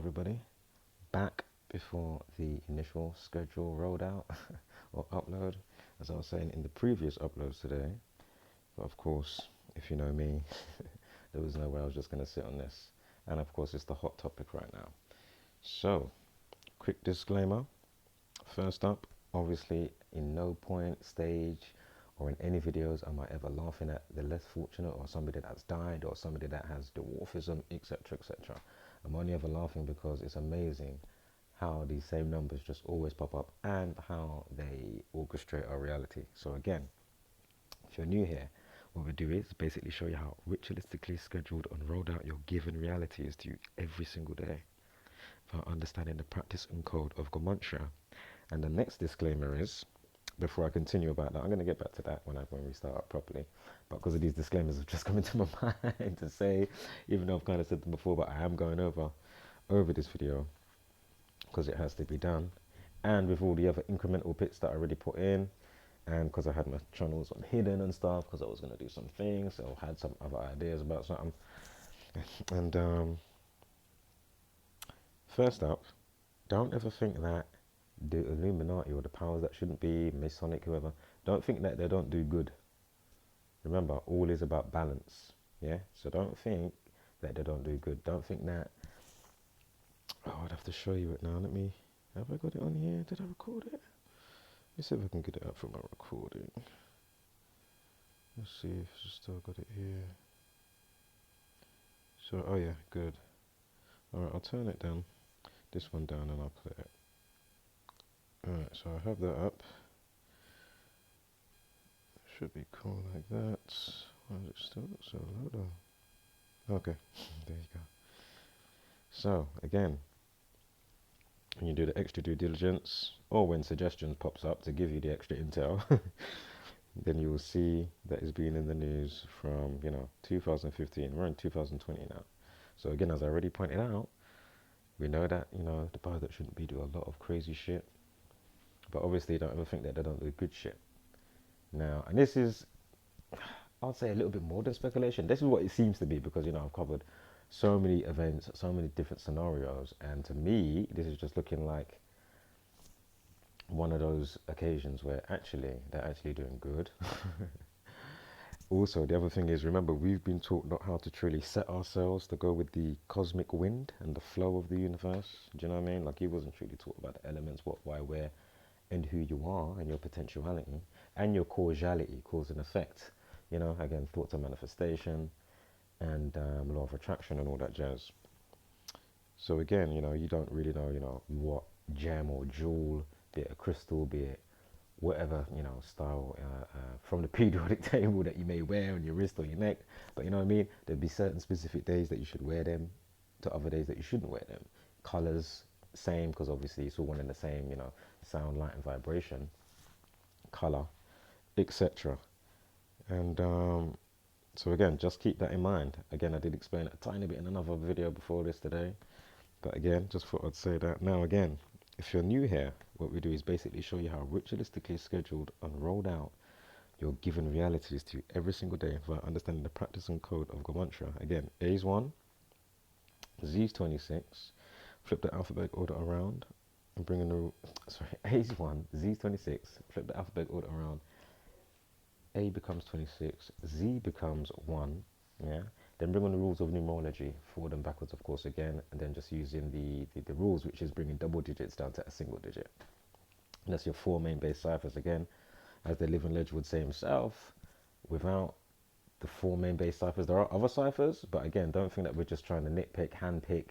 everybody. Back before the initial schedule rolled out or upload, as I was saying in the previous uploads today. But of course, if you know me, there was no way I was just going to sit on this. And of course, it's the hot topic right now. So, quick disclaimer. First up, obviously, in no point, stage, or in any videos am I ever laughing at the less fortunate or somebody that's died or somebody that has dwarfism, etc., etc. I'm only ever laughing because it's amazing how these same numbers just always pop up and how they orchestrate our reality. So again, if you're new here, what we do is basically show you how ritualistically scheduled and rolled out your given reality is to you every single day for understanding the practice and code of Gematria. And the next disclaimer is, before I continue about that, I'm going to get back to that when we start up properly. But because of these disclaimers have just come into my mind to say, even though I've kind of said them before, but I am going over this video because it has to be done. And with all the other incremental bits that I already put in, and because I had my channels on hidden and stuff, because I was going to do some things, so I had some other ideas about something. And first up, don't ever think that the Illuminati or the powers that shouldn't be, Masonic, whoever, don't think that they don't do good. Remember, all is about balance, yeah? So don't think that they don't do good. Don't think that, oh, I'd have to show you it now. Have I got it on here? Did I record it? Let's see if I can get it up from my recording. Let's see if I still got it here. So, oh yeah, good. Alright, I'll turn it down. This one down and I'll play it. Alright, so I have that up. Should be cool like that. Why is it still so low though? Okay, there you go. So, again, when you do the extra due diligence, or when suggestions pops up to give you the extra intel, then you will see that it's been in the news from, 2015. We're in 2020 now. So again, as I already pointed out, we know that, the powers that shouldn't be do a lot of crazy shit. But obviously, don't ever think that they don't do good shit. Now, and this is, I'll say a little bit more than speculation. This is what it seems to be because, I've covered so many events, so many different scenarios. And to me, this is just looking like one of those occasions where actually they're actually doing good. Also, the other thing is, remember, we've been taught not how to truly set ourselves to go with the cosmic wind and the flow of the universe. Do you know what I mean? Like, he wasn't truly taught about the elements, what, why, where, and who you are, and your potentiality, and your causality, cause and effect. Again, thoughts and manifestation, and law of attraction, and all that jazz. So again, you don't really know, what gem or jewel, be it a crystal, be it whatever, style from the periodic table that you may wear on your wrist or your neck. But you know what I mean? There'd be certain specific days that you should wear them to other days that you shouldn't wear them. Colors, same, because obviously it's all one and the same, sound, light, and vibration, color, etc. And so again, just keep that in mind. Again, I did explain it a tiny bit in another video before this today. But again, just thought I'd say that. Now again, if you're new here, what we do is basically show you how ritualistically scheduled and rolled out your given realities to you every single day via understanding the practice and code of Gematria. Again, A is 1, Z is 26, flip the alphabetic order around and bring in the, A is 1, Z is 26, flip the alphabetic order around, A becomes 26, Z becomes 1, yeah? Then bring on the rules of numerology, forward and backwards, of course, again, and then just using the rules, which is bringing double digits down to a single digit. And that's your 4 main base ciphers. Again, as the living ledge would say himself, without the 4 main base ciphers, there are other ciphers, but again, don't think that we're just trying to nitpick, handpick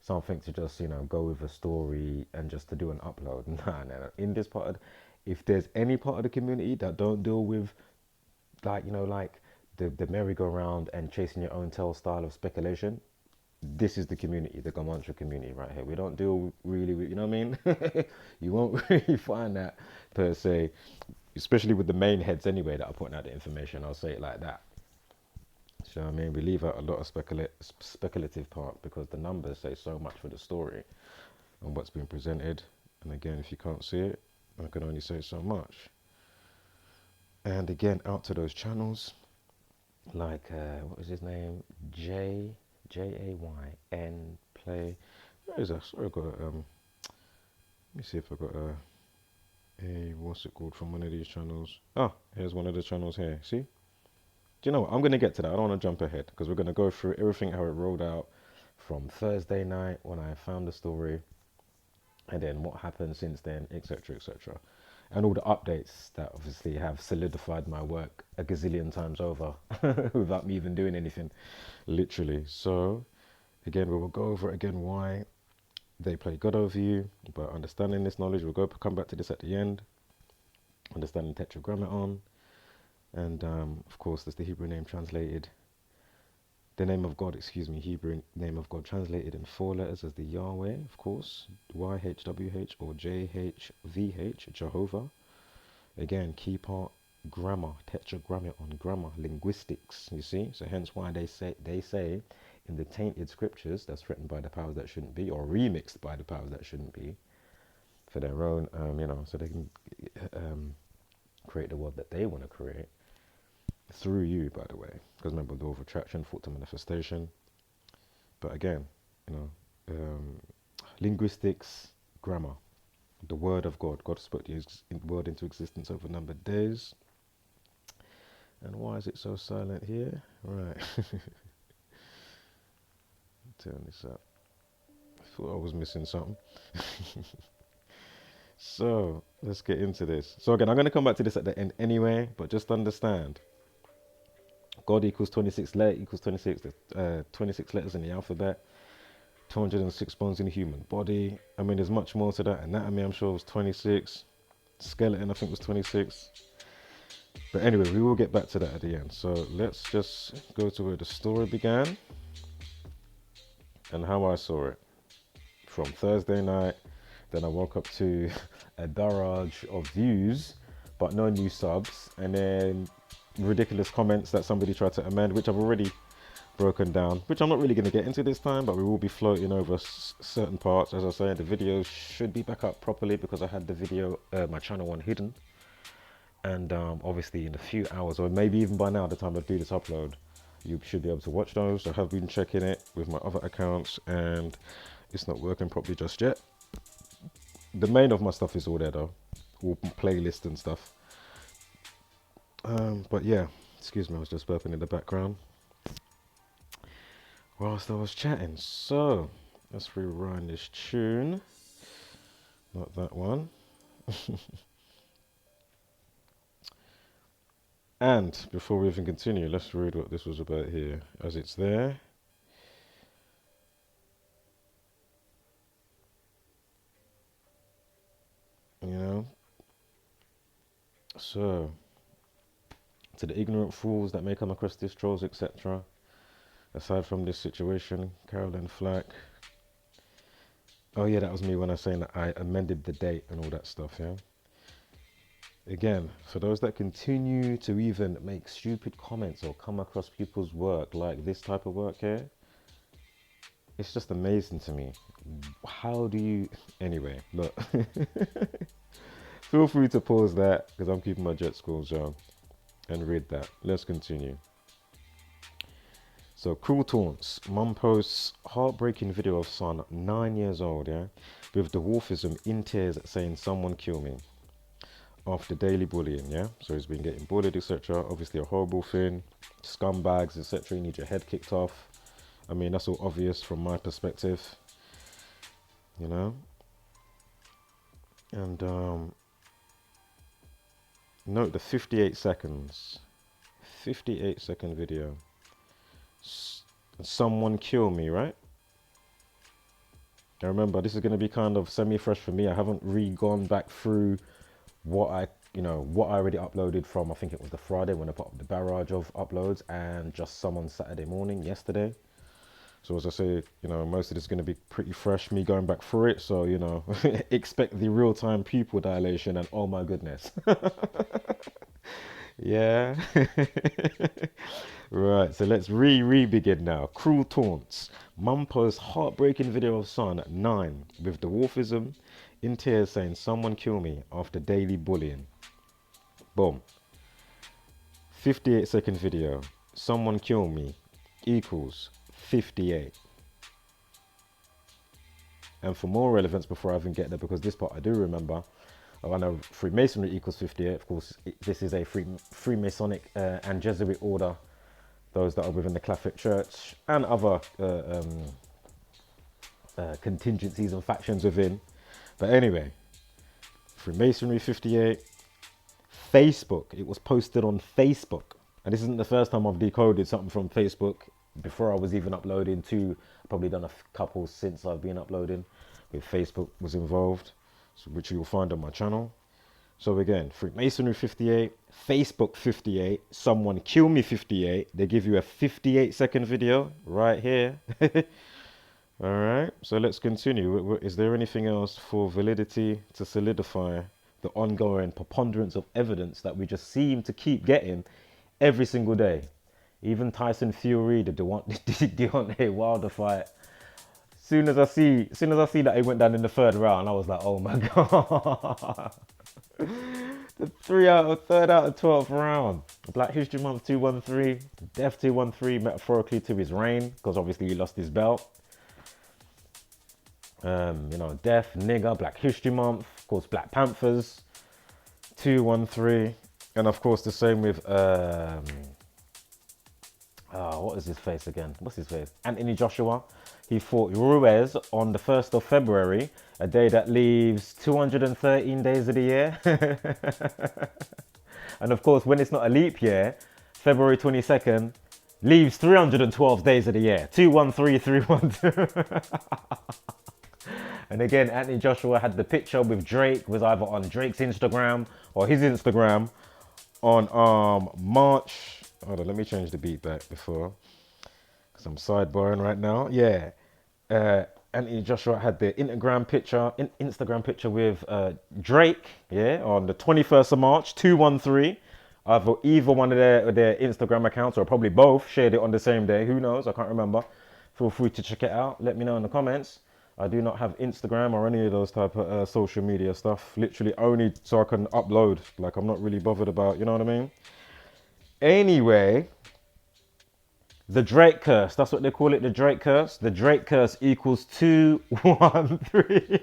something to just, go with a story and just to do an upload. No. In this part, if there's any part of the community that don't deal with, like, the merry-go-round and chasing your own tail style of speculation, this is the community, the Gematria community right here. We don't deal really with, you know what I mean? You won't really find that per se, especially with the main heads anyway that are putting out the information. I'll say it like that. So I mean, we leave out a lot of speculative part because the numbers say so much for the story and what's been presented. And again, if you can't see it, I can only say so much. And again, out to those channels like what was his name, Jayn play. Where is that? Sorry, I got let me see if I got a what's it called from one of these channels. Ah, here's one of the channels here. See? Do you know what? I'm gonna get to that. I don't want to jump ahead because we're gonna go through everything how it rolled out from Thursday night when I found the story, and then what happened since then, etc., etc., and all the updates that obviously have solidified my work a gazillion times over without me even doing anything, literally. So again, we will go over again why they play God over you, but understanding this knowledge, we'll come back to this at the end. Understanding tetragrammaton, and of course, there's the Hebrew name translated, the name of God, excuse me, Hebrew name of God translated in 4 letters as the Yahweh, of course, YHWH or JHVH, Jehovah. Again, key part, grammar, tetragrammaton, grammar, linguistics, you see? So hence why they say in the tainted scriptures that's written by the powers that shouldn't be, or remixed by the powers that shouldn't be, for their own, so they can create the world that they want to create through you, by the way. Because remember, the law of attraction, thought to manifestation. But again, linguistics, grammar, the word of God. God spoke the word into existence over numbered days. And why is it so silent here? Right. Turn this up. I thought I was missing something. So let's get into this. So again, I'm going to come back to this at the end anyway, but just understand. God equals 26 equals 26. There's 26 letters in the alphabet. 206 bones in the human body. I mean, there's much more to that. Anatomy, I'm sure, was 26. Skeleton, I think, was 26. But anyway, we will get back to that at the end. So let's just go to where the story began and how I saw it. From Thursday night, then I woke up to a barrage of views, but no new subs. And then ridiculous comments that somebody tried to amend, which I've already broken down, which I'm not really going to get into this time, but we will be floating over certain parts. As I say, the video should be back up properly because I had the video, my channel one hidden. And obviously in a few hours, or maybe even by now, the time I do this upload, you should be able to watch those. I have been checking it with my other accounts and it's not working properly just yet. The main of my stuff is all there though, all playlists and stuff. But yeah, excuse me, I was just burping in the background whilst I was chatting. So let's rewind this tune, not that one. And before we even continue, let's read what this was about here, as it's there. You know, so to the ignorant fools that may come across this trolls, etc. Aside from this situation, Carolyn Flack. Oh yeah, that was me when I was saying that I amended the date and all that stuff, yeah? Again, for those that continue to even make stupid comments or come across people's work like this type of work here, it's just amazing to me. How do you... Anyway, look. Feel free to pause that because I'm keeping my jet schools on and read that. Let's continue. So, cruel taunts. Mum posts heartbreaking video of son, 9 years old, yeah, with dwarfism in tears saying, "Someone kill me." After daily bullying, yeah. So he's been getting bullied, etc. Obviously a horrible thing. Scumbags, etc. You need your head kicked off. I mean, that's all obvious from my perspective, you know. And note the 58 seconds. 58-second video. Someone kill me, right? Now remember, this is going to be kind of semi-fresh for me. I haven't gone back through what I already uploaded from, I think it was the Friday when I put up the barrage of uploads, and just some on Saturday morning, yesterday. So as I say, most of this is going to be pretty fresh, me going back through it. So, expect the real-time pupil dilation and oh my goodness. Yeah. Right, so let's begin now. Cruel taunts. Mum posts heartbreaking video of son, 9, with dwarfism, in tears saying, "Someone kill me," after daily bullying. Boom. 58-second video. Someone kill me equals 58. And for more relevance, before I even get there, because this part I do remember, I know Freemasonry equals 58. Of course, this is a Freemasonic and Jesuit order, those that are within the Catholic Church and other contingencies and factions within. But anyway, Freemasonry 58, Facebook. It was posted on Facebook. And this isn't the first time I've decoded something from Facebook. Before I was even uploading to, probably done a couple since I've been uploading with Facebook was involved, which you'll find on my channel. So again, Freemasonry 58, Facebook 58, someone kill me 58. They give you a 58-second video right here. All right, so let's continue. Is there anything else for validity to solidify the ongoing preponderance of evidence that we just seem to keep getting every single day? Even Tyson Fury, the Deontay Wilder fight. Soon as I see that he went down in the third round, I was like, oh my god. The third out of 12th round. Black History Month 213, Death 213, metaphorically to his reign, because obviously he lost his belt. You know, Death, Nigger, Black History Month, of course, Black Panthers 213, and of course the same with what is his face again? What's his face? Anthony Joshua. He fought Ruiz on the 1st of February, a day that leaves 213 days of the year. And of course, when it's not a leap year, February 22nd leaves 312 days of the year. 213, 312. And again, Anthony Joshua had the picture with Drake, was either on Drake's Instagram or his Instagram on March. Hold on, let me change the beat back before, because I'm sidebarring right now. Yeah. Anthony Joshua had the Instagram picture with Drake, yeah, on the 21st of March, 213. Either one of their Instagram accounts, or probably both, shared it on the same day. Who knows? I can't remember. Feel free to check it out. Let me know in the comments. I do not have Instagram or any of those type of social media stuff. Literally only so I can upload. Like, I'm not really bothered about, you know what I mean? Anyway, the Drake curse. That's what they call it, the Drake curse. The Drake curse equals 213.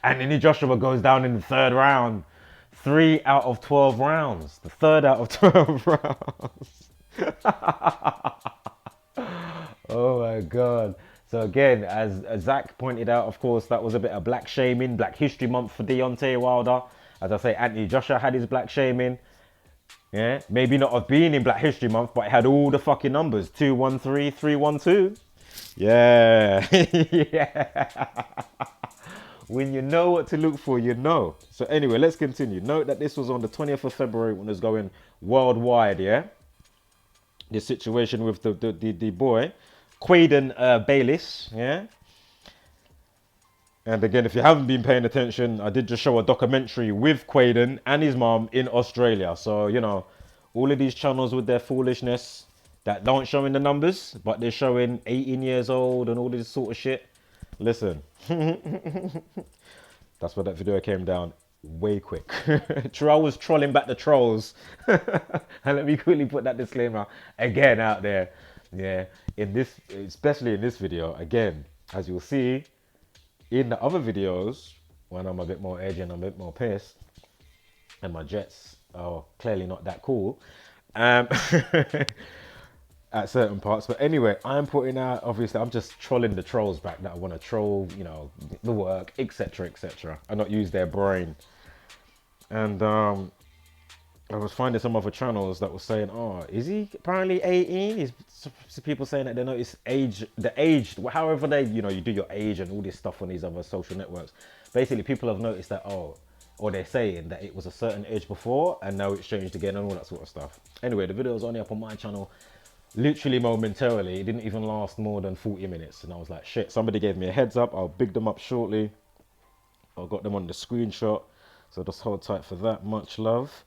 And then Joshua goes down in the third round. 3 out of 12 rounds. The third out of 12 rounds. Oh my God. So again, as Zach pointed out, of course, that was a bit of black shaming, Black History Month for Deontay Wilder. As I say, Anthony Joshua had his black shaming. Yeah, maybe not of being in Black History Month, but it had all the fucking numbers. 213, 312. Yeah. Yeah. When you know what to look for, you know. So anyway, let's continue. Note that this was on the 20th of February when it was going worldwide, yeah? The situation with the boy, Quaden Bayles, yeah? And again, if you haven't been paying attention, I did just show a documentary with Quaden and his mom in Australia. So, you know, all of these channels with their foolishness that don't show in the numbers, but they're showing 18 years old and all this sort of shit. Listen, that's where that video came down way quick. Troll was trolling back the trolls. And let me quickly put that disclaimer again out there. Yeah, in this, especially in this video, again, as you'll see, in the other videos, when I'm a bit more edgy and I'm a bit more pissed, and my jets are clearly not that cool, at certain parts. But anyway, I'm putting out, obviously, I'm just trolling the trolls back that I want to troll, you know, the work, etc., etc., and not use their brain. And I was finding some other channels that were saying, oh, is he apparently 18? Is people saying that they notice the age, however they, you know, you do your age and all this stuff on these other social networks. Basically, people have noticed that, oh, or they're saying that it was a certain age before and now it's changed again and all that sort of stuff. Anyway, the video was only up on my channel literally momentarily. It didn't even last more than 40 minutes. And I was like, shit, somebody gave me a heads up. I'll big them up shortly. I got them on the screenshot. So just hold tight for that. Much love.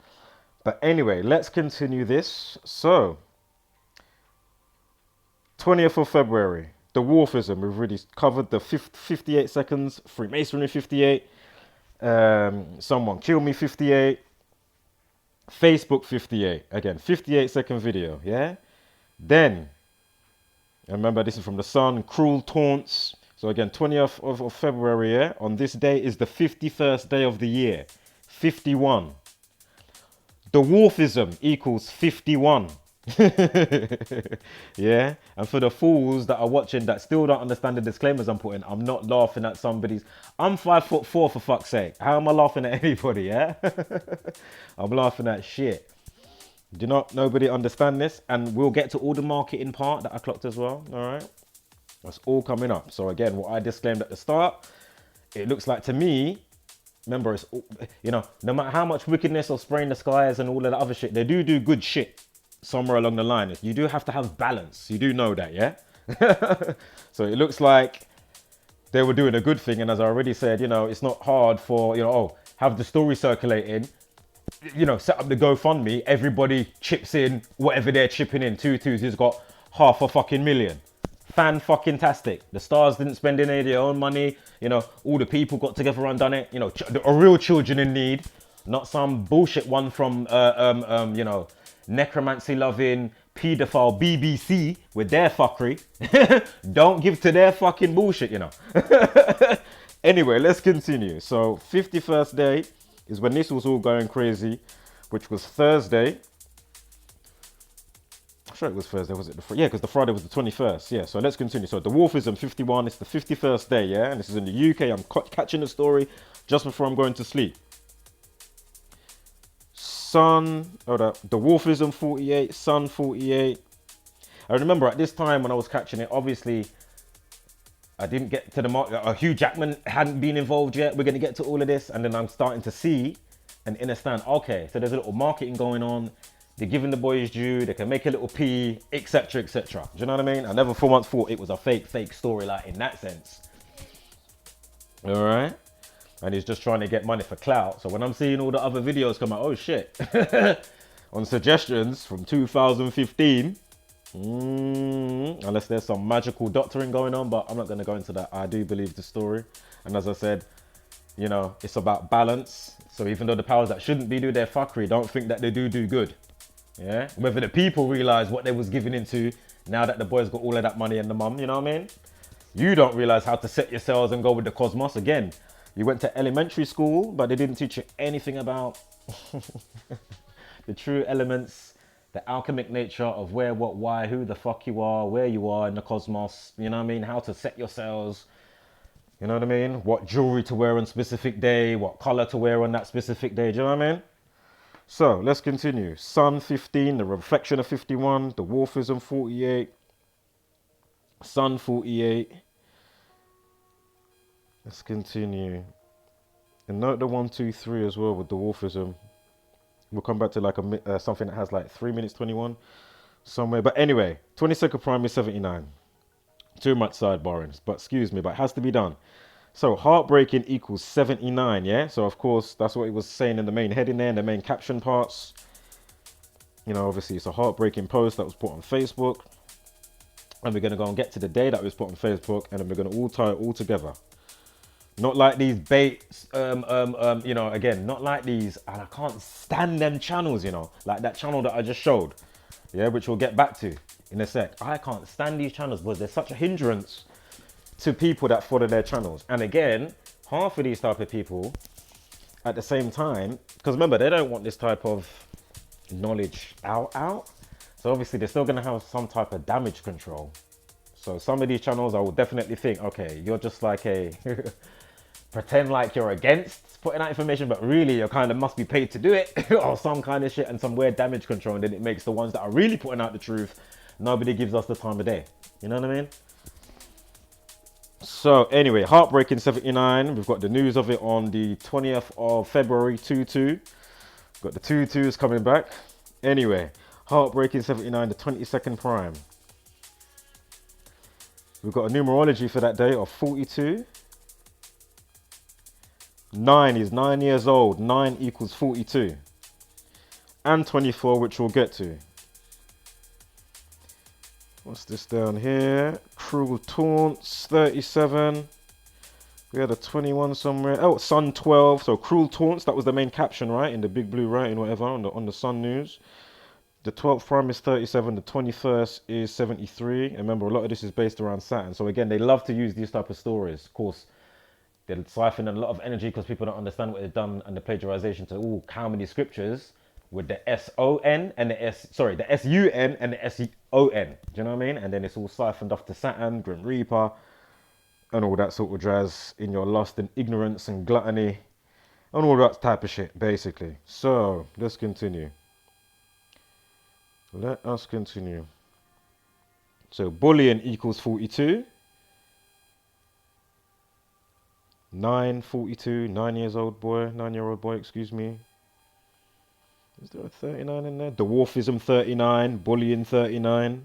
But anyway, let's continue this. So, 20th of February, the Dwarfism. We've already covered the 58 seconds. Freemasonry 58. Someone kill me 58. Facebook 58. Again, 58-second video. Yeah. Then, remember this is from The Sun. Cruel taunts So again, 20th of February, yeah? On this day is the 51st day of the year. 51. Dwarfism equals 51. Yeah, and for the fools that are watching that still don't understand the disclaimers I'm putting, I'm not laughing at somebody's. I'm 5'4" for fuck's sake. How am I laughing at anybody? Yeah, I'm laughing at shit. Do not nobody understand this? And we'll get to all the marketing part that I clocked as well. All right, that's all coming up. So again, what I disclaimed at the start, it looks like to me. Remember, it's, you know, no matter how much wickedness or spraying the skies and all of that other shit, they do good shit somewhere along the line. You do have to have balance. You do know that, yeah? So it looks like they were doing a good thing. And as I already said, you know, it's not hard for, you know, oh, have the story circulating, you know, set up the GoFundMe. Everybody chips in whatever they're chipping in. Tutu's has got $500,000. Fan-fucking-tastic. The stars didn't spend any of their own money. You know, all the people got together and done it. You know, real children in need. Not some bullshit one from, you know, necromancy-loving, paedophile BBC with their fuckery. Don't give to their fucking bullshit, you know. Anyway, let's continue. So, 51st day is when this was all going crazy, which was Thursday. I'm sure it was Thursday, was it? Yeah, because the Friday was the 21st. Yeah, so let's continue. So Dwarfism 51, it's the 51st day, yeah? And this is in the UK. I'm catching the story just before I'm going to sleep. Dwarfism 48, Sun 48. I remember at this time when I was catching it, obviously, I didn't get to the market. Hugh Jackman hadn't been involved yet. We're going to get to all of this. And then I'm starting to see and understand, okay, so there's a little marketing going on. They're giving the boys due. They can make a little P, etc., etc. Do you know what I mean? I never for once thought it was a fake story like in that sense. All right. And he's just trying to get money for clout. So when I'm seeing all the other videos come out, oh shit, on suggestions from 2015, unless there's some magical doctoring going on, but I'm not going to go into that. I do believe the story. And as I said, you know, it's about balance. So even though the powers that shouldn't be do their fuckery, don't think that they do good. Yeah, whether the people realize what they was giving into now that the boys got all of that money and the mum, you know what I mean? You don't realize how to set yourselves and go with the cosmos. Again, you went to elementary school, but they didn't teach you anything about the true elements, the alchemic nature of where, what, why, who the fuck you are, where you are in the cosmos, you know what I mean? How to set yourselves, you know what I mean? What jewelry to wear on specific day, what color to wear on that specific day, do you know what I mean? So, let's continue. Sun 15, the reflection of 51, the Dwarfism 48, Sun 48. Let's continue. And note the 1, 2, 3 as well with the Dwarfism. We'll come back to like something that has like 3 minutes 21 somewhere. But anyway, 22nd prime is 79. Too much sidebarring, but excuse me, but it has to be done. So heartbreaking equals 79, yeah? So of course, that's what it was saying in the main heading there, in the main caption parts. You know, obviously it's a heartbreaking post that was put on Facebook. And we're going to go and get to the day that was put on Facebook, and then we're going to all tie it all together. Not like these baits, you know, again, not like these, and I can't stand them channels, you know, like that channel that I just showed, yeah, which we'll get back to in a sec. I can't stand these channels because they're such a hindrance to people that follow their channels. And again, half of these type of people at the same time, because remember, they don't want this type of knowledge out. So obviously they're still going to have some type of damage control. So some of these channels I will definitely think, okay, you're just like a pretend like you're against putting out information, but really you kind of must be paid to do it or some kind of shit, and some weird damage control. And then it makes the ones that are really putting out the truth, nobody gives us the time of day. You know what I mean? So anyway, heartbreaking 79. We've got the news of it on the 20th of February, 2-2. Got the 2-2s coming back. Anyway, heartbreaking 79, the 22nd prime. We've got a numerology for that day of 42. 9 is 9 years old. 9 equals 42. And 24, which we'll get to. What's this down here? Cruel Taunts, 37. We had a 21 somewhere. Oh, Sun 12. So Cruel Taunts, that was the main caption, right? In the big blue writing, whatever, on the Sun News. The 12th prime is 37. The 21st is 73. And remember, a lot of this is based around Saturn. So again, they love to use these type of stories. Of course, they'll siphon a lot of energy because people don't understand what they've done and the plagiarization to how many scriptures with the S-O-N and the the S-U-N and the S-O-N. Do you know what I mean? And then it's all siphoned off to Saturn, Grim Reaper, and all that sort of jazz in your lust and ignorance and gluttony and all that type of shit, basically. So, let's continue. Let us continue. So, bullying equals 42. 42, 9-year-old boy, 9-year-old boy, excuse me. Is there a 39 in there? Dwarfism 39, bullying 39.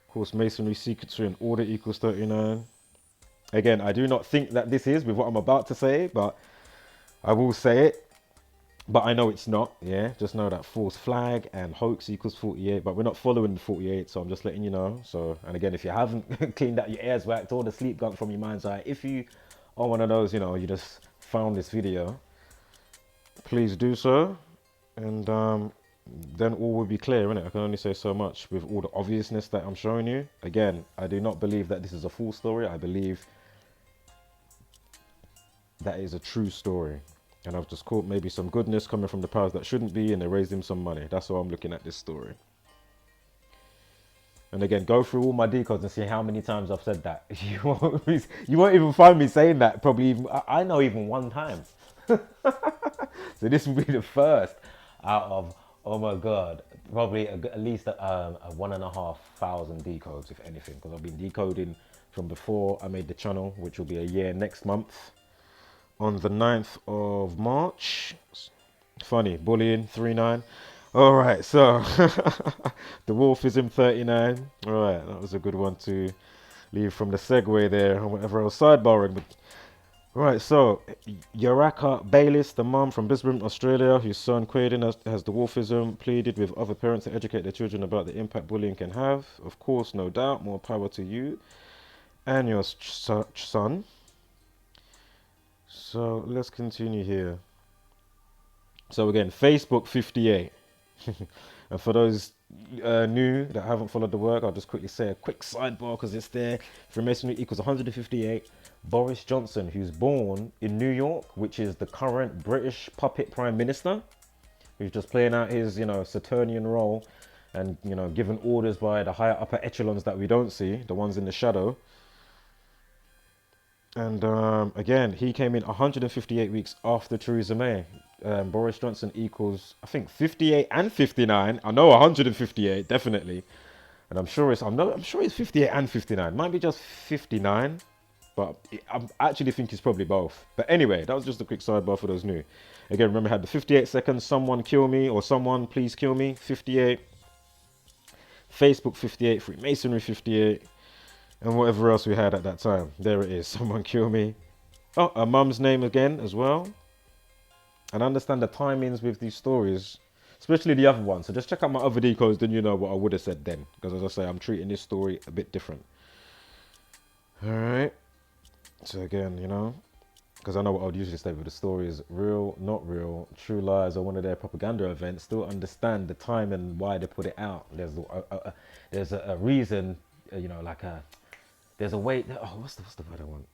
Of course, masonry, secretary, and order equals 39. Again, I do not think that this is with what I'm about to say, but I will say it. But I know it's not, yeah? Just know that false flag and hoax equals 48, but we're not following the 48, so I'm just letting you know. So, and again, if you haven't cleaned out your ears, whacked all the sleep gunk from your mind's eye, if you are one of those, you know, you just found this video, please do so. And then all will be clear, innit? I can only say so much with all the obviousness that I'm showing you. Again, I do not believe that this is a full story. I believe that is a true story. And I've just caught maybe some goodness coming from the powers that shouldn't be, and they raised him some money. That's how I'm looking at this story. And again, go through all my decodes and see how many times I've said that. You won't even find me saying that probably even, I know even one time. So this will be the first out of, oh my God, probably at least a 1,500 decodes, if anything, because I've been decoding from before I made the channel, which will be a year next month. On the 9th of March. Funny, bullying 39. All right, so the Dwarfism 39. All right, that was a good one to leave from the segue there or whatever I was sidebarring. But all right, so Quaden Bayles, the mum from Brisbane, Australia, whose son Quaden has dwarfism, pleaded with other parents to educate their children about the impact bullying can have. Of course, no doubt, more power to you and your son. So let's continue here. So again, Facebook 58. And for those new that haven't followed the work, I'll just quickly say a quick sidebar because it's there. Freemasonry equals 158. Boris Johnson, who's born in New York, which is the current British puppet prime minister, who's just playing out his, you know, Saturnian role and, you know, given orders by the higher upper echelons that we don't see, the ones in the shadow. And again, he came in 158 weeks after Theresa May. Boris Johnson equals, I think, 58 and 59. I know 158, definitely. And I'm sure it's 58 and 59. Might be just 59, but I actually think it's probably both. But anyway, that was just a quick sidebar for those new. Again, remember, I had the 58 seconds, someone kill me, or someone please kill me, 58. Facebook 58, Freemasonry 58. And whatever else we had at that time. There it is. Someone kill me. Oh, a mum's name again as well. And understand the timings with these stories, especially the other ones. So just check out my other decodes, then you know what I would have said then. Because as I say, I'm treating this story a bit different. Alright. So again, you know, because I know what I would usually say with the story is real, not real, true lies, or one of their propaganda events. Still understand the time and why they put it out. There's a reason, you know, like there's a way. Oh, what's the word I want?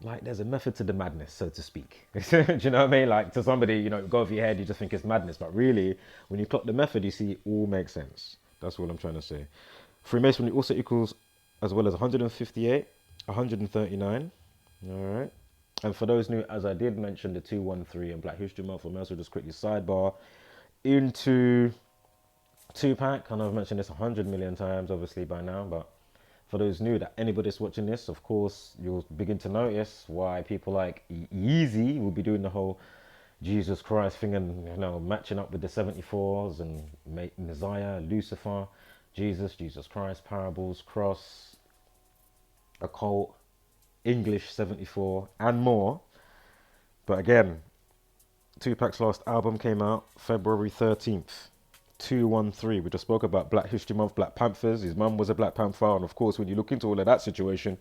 Like, there's a method to the madness, so to speak. Do you know what I mean? Like, to somebody, you know, go over your head, you just think it's madness. But really, when you clock the method, you see it all makes sense. That's what I'm trying to say. Freemasonry also equals, as well as 158, 139. All right. And for those new, as I did mention, the 213 and Black History Month, I'm also just quickly sidebar into Tupac. I know I've mentioned this 100 million times, obviously, by now, but for those new, that anybody that's watching this, of course, you'll begin to notice why people like Yeezy will be doing the whole Jesus Christ thing and, you know, matching up with the 74s and Messiah, Lucifer, Jesus Christ, parables, cross, occult, English 74, and more. But again, Tupac's last album came out February 13th. 213. We just spoke about Black History Month, Black Panthers. His mum was a Black Panther, and of course, when you look into all of that situation,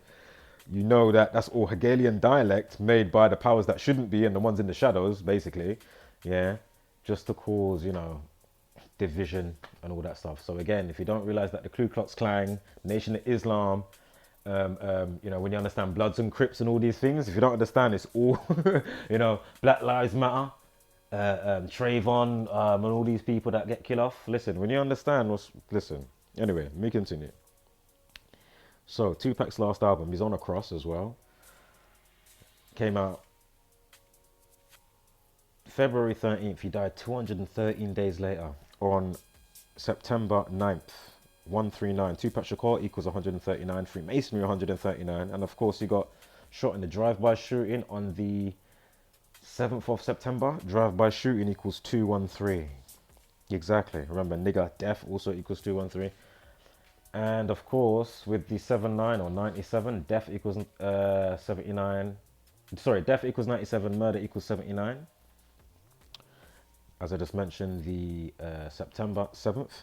you know that that's all Hegelian dialect made by the powers that shouldn't be and the ones in the shadows, basically. Yeah, just to cause, you know, division and all that stuff. So again, if you don't realize that the Ku Klux Klan, Nation of Islam, you know, when you understand Bloods and Crips and all these things, if you don't understand, it's all, you know, Black Lives Matter, Trayvon, and all these people that get killed off. Listen, when you understand listen. Anyway, let me continue. So Tupac's last album, he's on a cross as well. Came out February 13th. He died 213 days later on September 9th. 139. Tupac Shakur equals 139. Freemasonry 139. And of course, he got shot in the drive-by shooting on the 7th of September. Drive-by shooting equals 213. Exactly. Remember, nigger, death also equals 213. And of course, with the 79 or 97, death equals 79. Sorry, death equals 97, murder equals 79. As I just mentioned, the September 7th.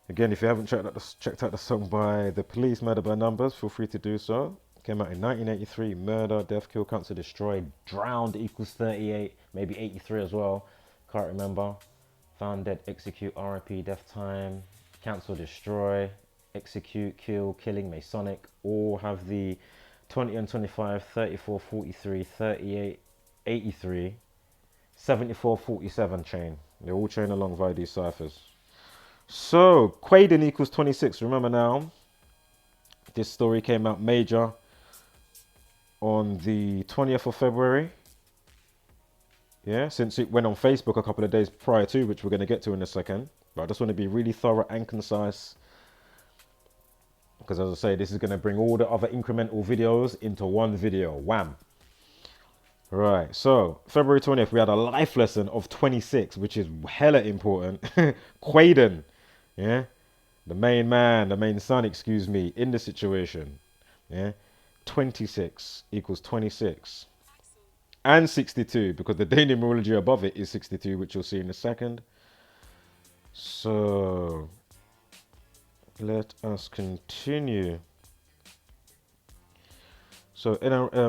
Again, if you haven't checked out the song by The Police, Murder by Numbers, feel free to do so. Came out in 1983. Murder, death, kill, cancer, destroy. Drowned equals 38, maybe 83 as well. Can't remember. Found dead, execute, RIP, death time. Cancel, destroy, execute, kill, killing, Masonic. All have the 20 and 25, 34, 43, 38, 83, 74, 47 chain. They all chain along via these ciphers. So, Quaden equals 26. Remember now, this story came out major on the 20th of February. Yeah, since it went on Facebook a couple of days prior to, which we're going to get to in a second. But I just want to be really thorough and concise. Because as I say, this is going to bring all the other incremental videos into one video. Wham! Right, so February 20th, we had a life lesson of 26, which is hella important. Quaden, yeah, the main man, the main son, excuse me, in the situation, yeah, 26 equals 26 and 62, because the day numerology above it is 62, which you'll see in a second. So let us continue. So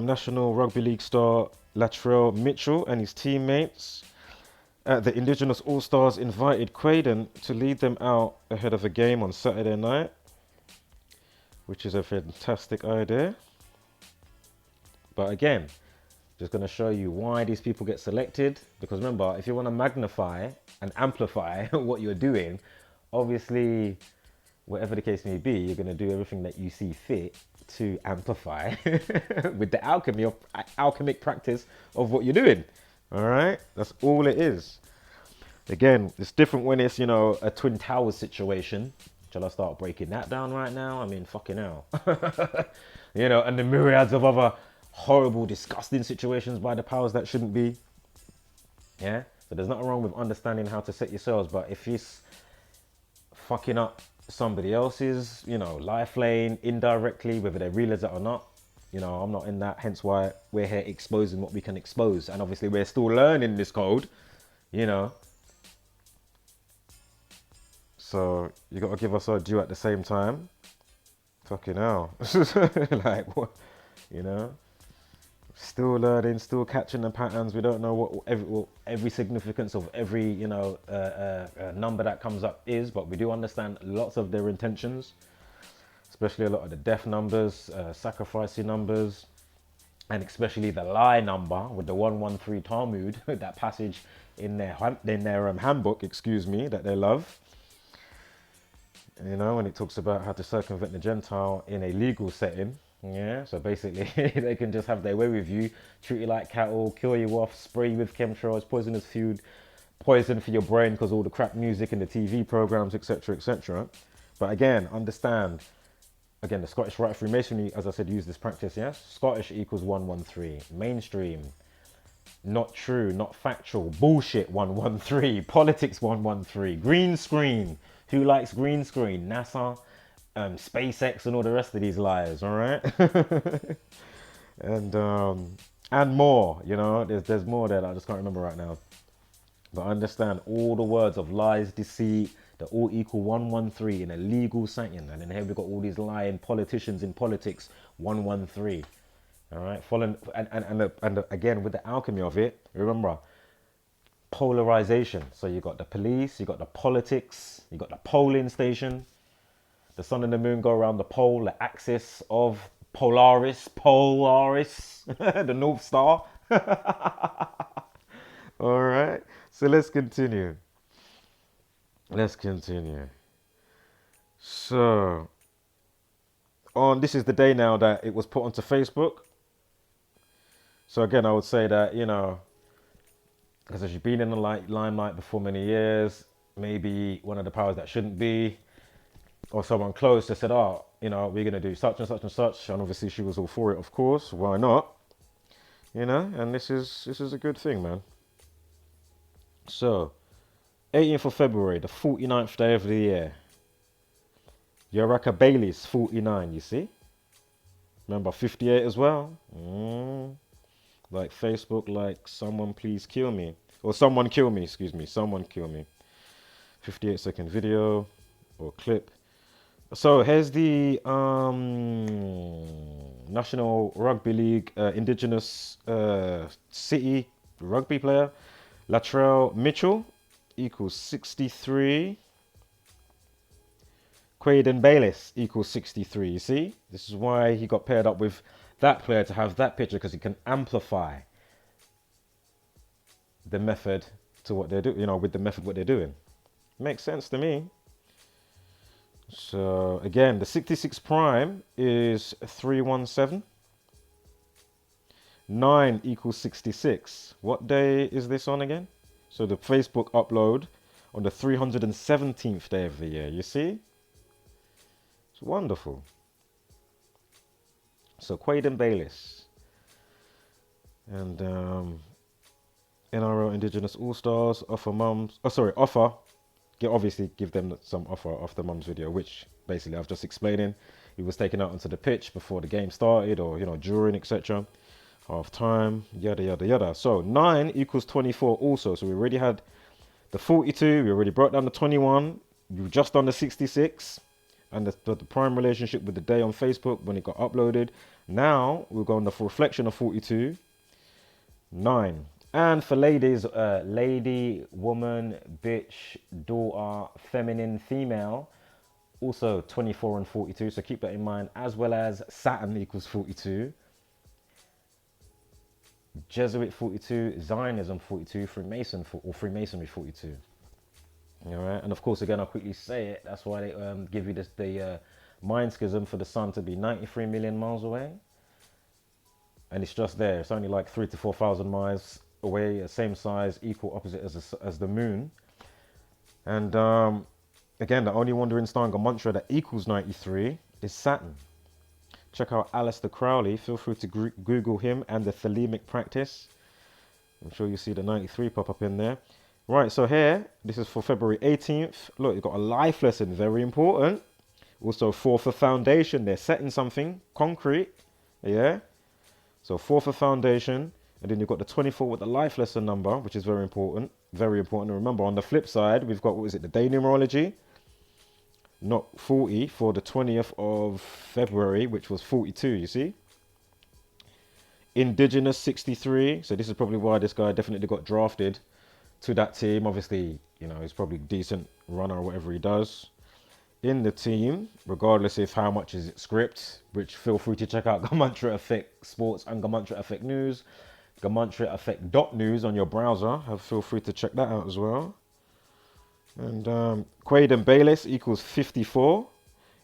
National Rugby League star Latrell Mitchell and his teammates at the Indigenous All-Stars invited Quaden to lead them out ahead of a game on Saturday night, which is a fantastic idea. But again, just going to show you why these people get selected. Because remember, if you want to magnify and amplify what you're doing, obviously, whatever the case may be, you're going to do everything that you see fit to amplify with the alchemic practice of what you're doing. All right, that's all it is. Again, it's different when it's, you know, a Twin Towers situation. Shall I start breaking that down right now? I mean, fucking hell. You know, and the myriads of other horrible, disgusting situations by the powers that shouldn't be. Yeah, so there's nothing wrong with understanding how to set yourselves, but if it's fucking up somebody else's, you know, life lane indirectly, whether they realize it or not, you know, I'm not in that. Hence why we're here exposing what we can expose. And obviously we're still learning this code, you know. So you got to give us our due at the same time. Fucking hell. Like, what, you know, still learning, still catching the patterns. We don't know what every significance of every, you know, number that comes up is, but we do understand lots of their intentions, especially a lot of the death numbers, sacrificing numbers, and especially the lie number with the 113 Talmud, that passage in their handbook, excuse me, that they love. You know, when it talks about how to circumvent the Gentile in a legal setting. Yeah, so basically they can just have their way with you, treat you like cattle, kill you off, spray you with chemtrails, poisonous food, poison for your brain because all the crap music and the TV programs, etc., etc. But again, understand, again, the Scottish Rite of Freemasonry, as I said, use this practice, yes? Scottish equals 113, mainstream, not true, not factual, bullshit 113, politics 113, green screen, who likes green screen? NASA, SpaceX and all the rest of these liars, all right? And more, you know, there's more there that I just can't remember right now. But understand all the words of lies, deceit, they all equal 113 in a legal sanction. And then here we've got all these lying politicians in politics, 113. All right, following and again with the alchemy of it, remember, polarization. So you got the police, you got the politics, you got the polling station. The sun and the moon go around the pole, the axis of Polaris, the North Star. All right. So let's continue. Let's continue. So, this is the day now that it was put onto Facebook. So again, I would say that, because you've been in the limelight before many years, maybe one of the powers that shouldn't be, or someone close, they said, oh, we're going to do such and such and such. And obviously she was all for it, of course. Why not? And this is a good thing, man. So, 18th of February, the 49th day of the year. Quaden Bayles, 49, you see? Remember 58 as well? Like Facebook, like someone please kill me. Or someone kill me, excuse me. Someone kill me. 58-second video or clip. So here's the National Rugby League Indigenous City rugby player. Latrell Mitchell equals 63. Quaden Bayles equals 63. You see? This is why he got paired up with that player to have that picture, because he can amplify the method to what they're doing, with the method what they're doing. Makes sense to me. So again, the 66 prime is 317. 9 equals 66. What day is this on again? So the Facebook upload on the 317th day of the year. You see? It's wonderful. So Quaden Bayles and NRL Indigenous All Stars offer. Obviously give them some offer off the mum's video, which basically I've just explaining. He was taken out onto the pitch before the game started, or during, etc. Half time, yada yada yada. So 9 equals 24 also. So we already had the 42, we already brought down the 21, we've just done the 66, and the prime relationship with the day on Facebook when it got uploaded. Now we'll go on the reflection of 42, 9. And for ladies, lady, woman, bitch, daughter, feminine, female, also 24 and 42. So keep that in mind, as well as Saturn equals 42. Jesuit 42, Zionism 42, Freemasonry 42. All right, and of course, again, I'll quickly say it. That's why they give you the mind schism for the sun to be 93 million miles away, and it's just there. It's only like 3,000 to 4,000 miles away, same size, equal opposite as the moon. And again, the only wandering star in Gematria that equals 93 is Saturn. Check out Aleister Crowley. Feel free to Google him and the thelemic practice. I'm sure you see the 93 pop up in there. Right, so here, this is for February 18th. Look, you've got a life lesson, very important. Also, 4 for foundation. They're setting something concrete. Yeah. So 4 for foundation. And then you've got the 24 with the life lesson number, which is very important. Very important. And remember, on the flip side, we've got, the day numerology. Not 40 for the 20th of February, which was 42, you see. Indigenous 63. So this is probably why this guy definitely got drafted to that team. Obviously, he's probably a decent runner or whatever he does in the team, regardless of how much is it script, which feel free to check out Gematria Effect Sports and Gematria Effect News. GematriaEffect.News on your browser. Feel free to check that out as well. And Quaden Bayles equals 54.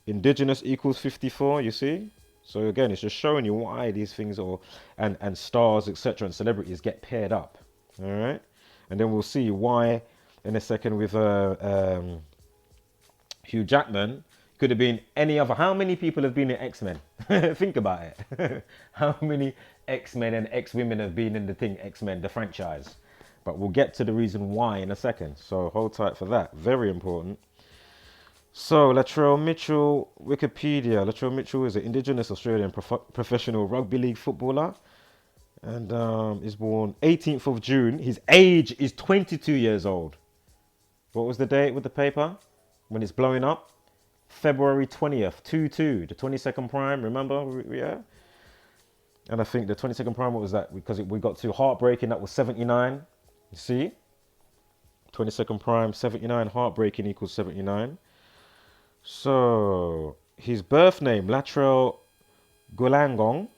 Indigenous equals 54, you see? So again, it's just showing you why these things and stars, etc., and celebrities get paired up. All right? And then we'll see why in a second with Hugh Jackman. Could have been any other. How many people have been in X-Men? Think about it. How many X-Men and X-Women have been in the thing X-Men, the franchise? But we'll get to the reason why in a second. So hold tight for that. Very important. So Latrell Mitchell, Wikipedia. Latrell Mitchell is an Indigenous Australian professional rugby league footballer. And is born 18th of June. His age is 22 years old. What was the date with the paper? When it's blowing up? February 20th, 2-2. The 22nd prime, remember? Yeah. And I think the 22nd prime, what was that? Because we got to heartbreaking, that was 79. You see? 22nd prime, 79. Heartbreaking equals 79. So his birth name, Latrell Golangong,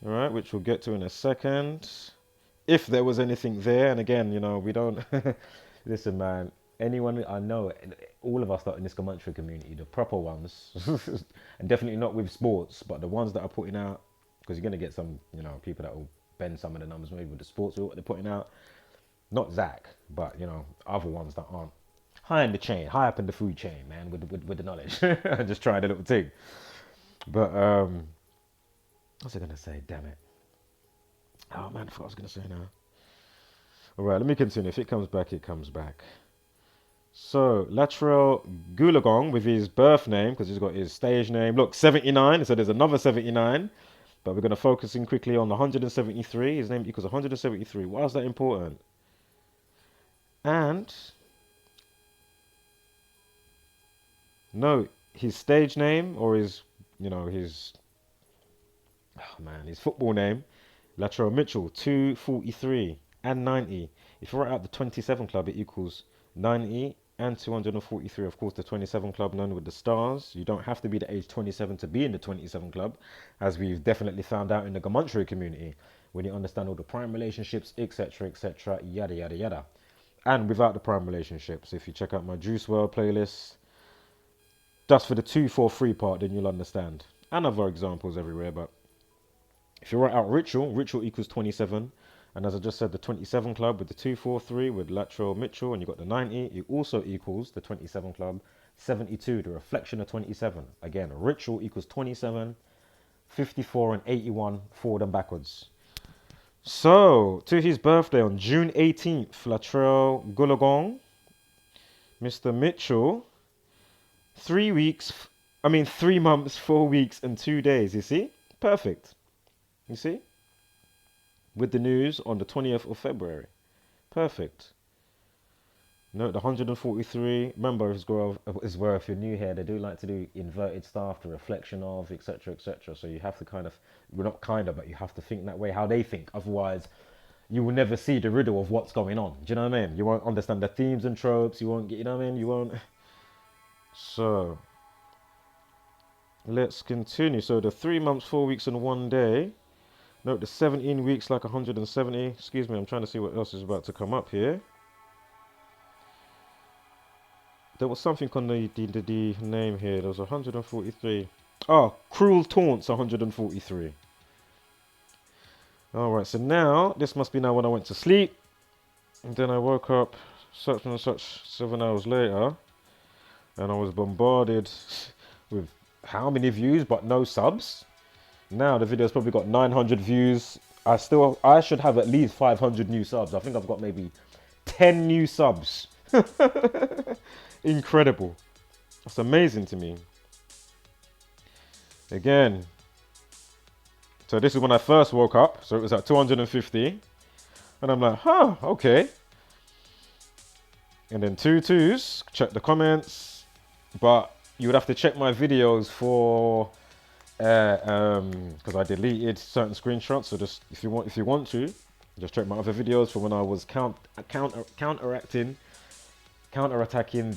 all right, which we'll get to in a second. If there was anything there, and again, you know, we don't listen, man. Anyone I know, all of us that are in this Gematria community, the proper ones, and definitely not with sports, but the ones that are putting out, because you're gonna get some, you know, people that will bend some of the numbers maybe with the sports what they're putting out. Not Zach, but you know, other ones that aren't high in the chain, high up in the food chain, man, with the knowledge. Just trying a little thing. But what's I gonna say? Damn it. Oh man, I forgot what I was gonna say now. Alright, let me continue. If it comes back, it comes back. So Latrell Gulagong with his birth name, because he's got his stage name. Look, 79. So there's another 79. But we're gonna focus in quickly on the 173. His name equals 173. Why is that important? And no, his stage name or his, you know, his, oh man, his football name, Latrell Mitchell, 243 and 90. If you write out the 27 club, it equals 90 and 243. Of course, the 27 club known with the stars. You don't have to be the age 27 to be in the 27 club, as we've definitely found out in the Gematria community, when you understand all the prime relationships, etc., etc., yada, yada, yada. And without the prime relationships, if you check out my Juice WRLD playlist, just for the 243 part, then you'll understand. And other examples everywhere, but if you write out Ritual equals 27. And as I just said, the 27 club with the 243 with Latrell Mitchell, and you got the 90, it also equals the 27 club, 72, the reflection of 27. Again, Ritual equals 27, 54 and 81 forward and backwards. So, to his birthday on June 18th, Latrell Gulagong, Mr. Mitchell, 3 months, 4 weeks and 2 days, you see? Perfect. You see? With the news on the 20th of February. Perfect. Note the 143. Remember, as well, if you're new here, they do like to do inverted stuff, the reflection of, etc., etc. So you have to kind of, well, not kind of, but you have to think that way, how they think. Otherwise, you will never see the riddle of what's going on. Do you know what I mean? You won't understand the themes and tropes. You won't get, you know what I mean? You won't. So, let's continue. So the 3 months, 4 weeks and 1 day. Note the 17 weeks like 170. Excuse me, I'm trying to see what else is about to come up here. There was something on the name here. There was 143. Oh, Cruel Taunts 143. Alright, so now, this must be now when I went to sleep. And then I woke up such and such 7 hours later. And I was bombarded with how many views but no subs. Now the video's probably got 900 views. I should have at least 500 new subs. I think I've got maybe 10 new subs. Incredible. That's amazing to me. Again. So this is when I first woke up. So it was at 250. And I'm like, huh, okay. And then 2 twos. Check the comments. But you would have to check my videos for because I deleted certain screenshots. So just if you want to, just check my other videos for when I was counterattacking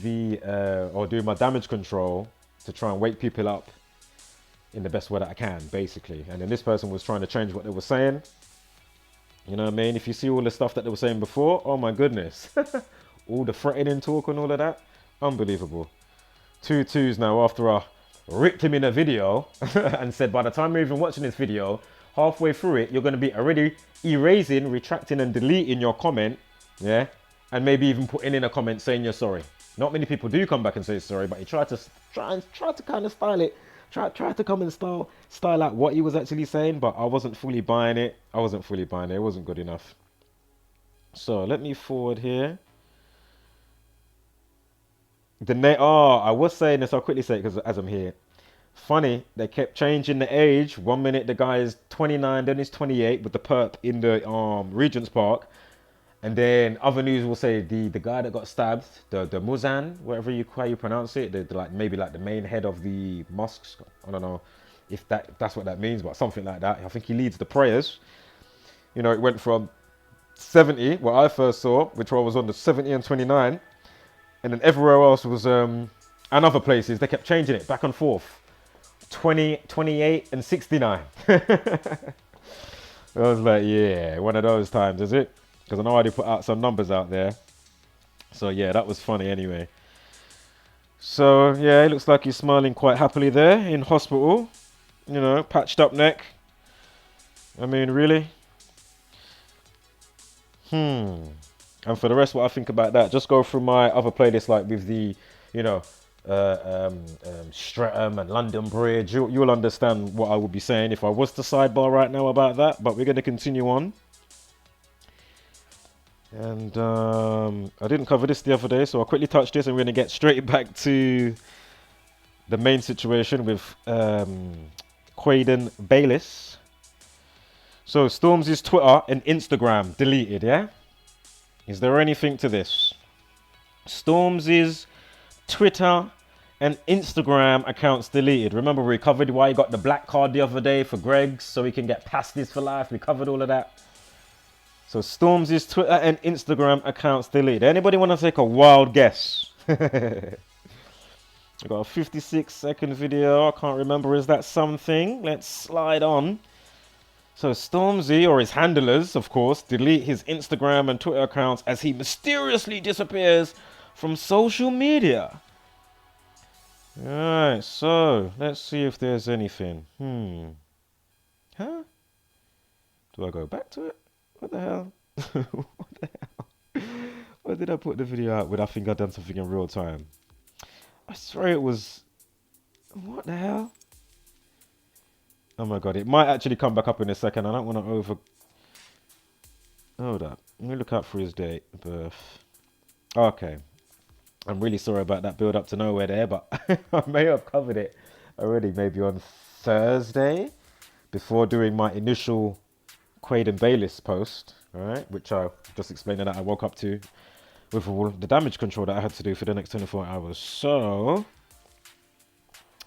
the or doing my damage control to try and wake people up in the best way that I can, basically. And then this person was trying to change what they were saying. You know what I mean? If you see all the stuff that they were saying before, oh my goodness, all the threatening talk and all of that, unbelievable. 2 twos now after I ripped him in a video and said by the time you're even watching this video, halfway through it, you're going to be already erasing, retracting and deleting your comment, yeah, and maybe even putting in a comment saying you're sorry. Not many people do come back and say sorry, but he tried to kind of style it, try to come and style out what he was actually saying, but I wasn't fully buying it. It wasn't good enough. So let me forward here. I was saying this, I'll quickly say it because as I'm here. Funny, they kept changing the age. 1 minute the guy is 29, then he's 28 with the perp in the Regent's Park. And then other news will say the guy that got stabbed, the Muzan, how you pronounce it, maybe the main head of the mosques. I don't know if that's what that means, but something like that. I think he leads the prayers. You know, it went from 70, what I first saw, which was on the 70 and 29. And then everywhere else was, and other places, they kept changing it back and forth. 20, 28, and 69. I was like, yeah, one of those times, is it? Because I know I already put out some numbers out there. So yeah, that was funny anyway. So yeah, it looks like he's smiling quite happily there in hospital. You know, patched up neck. I mean, really? And for the rest, what I think about that, just go through my other playlists, like with the, you know, Streatham and London Bridge. You'll understand what I would be saying if I was to sidebar right now about that. But we're going to continue on. And I didn't cover this the other day, so I'll quickly touch this and we're going to get straight back to the main situation with Quaden Bayles. So Stormzy's Twitter and Instagram deleted, yeah? Is there anything to this? Stormzy's Twitter and Instagram accounts deleted. Remember we covered why he got the black card the other day for Greg's so he can get past this for life. We covered all of that. So Stormzy's Twitter and Instagram accounts deleted. Anybody want to take a wild guess? I got a 56-second video. I can't remember. Is that something? Let's slide on. So Stormzy, or his handlers, of course, delete his Instagram and Twitter accounts as he mysteriously disappears from social media. Alright, so let's see if there's anything. Huh? Do I go back to it? What the hell? What the hell? Why did I put the video out with? I think I've done something in real time. I swear it was... What the hell? Oh my god, it might actually come back up in a second. I don't want to over... Hold up. Let me look out for his date of birth. Okay. I'm really sorry about that build up to nowhere there, but I may have covered it already, maybe on Thursday, before doing my initial Quaden Bayles post, all right, which I just explained that I woke up to with all the damage control that I had to do for the next 24 hours. So,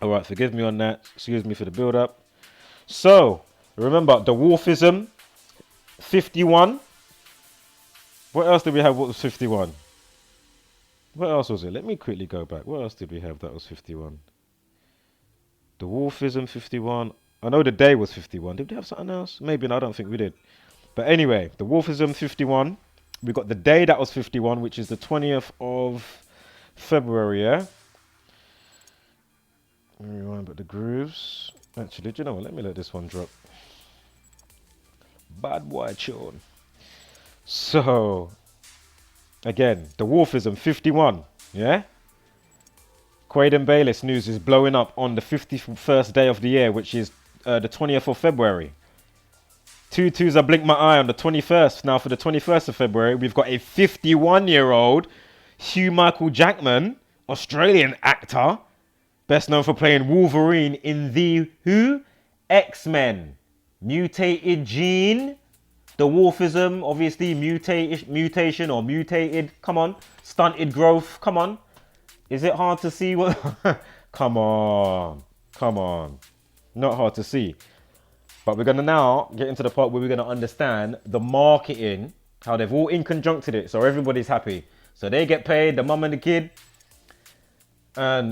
all right, forgive me on that. Excuse me for the build up. So, remember, Dwarfism, 51. What else did we have? What was 51? What else was it? Let me quickly go back. What else did we have that was 51? Dwarfism, 51. I know the day was 51. Did we have something else? Maybe no, I don't think we did. But anyway, Dwarfism, 51. We got the day that was 51, which is the 20th of February, yeah? Rewind but the grooves. Actually, do you know what? Let me let this one drop. Bad boy tune. So, again, Dwarfism 51, yeah? Quaden Bayles news is blowing up on the 51st day of the year, which is the 20th of February. 2-2s, I blink my eye on the 21st. Now, for the 21st of February, we've got a 51-year-old Hugh Jackman, Australian actor, best known for playing Wolverine in the who? X-Men. Mutated gene. Dwarfism, obviously, mutation or mutated. Come on. Stunted growth. Come on. Is it hard to see what... Come on. Come on. Not hard to see. But we're going to now get into the part where we're going to understand the marketing, how they've all in-conjuncted it, so everybody's happy. So they get paid, the mum and the kid. And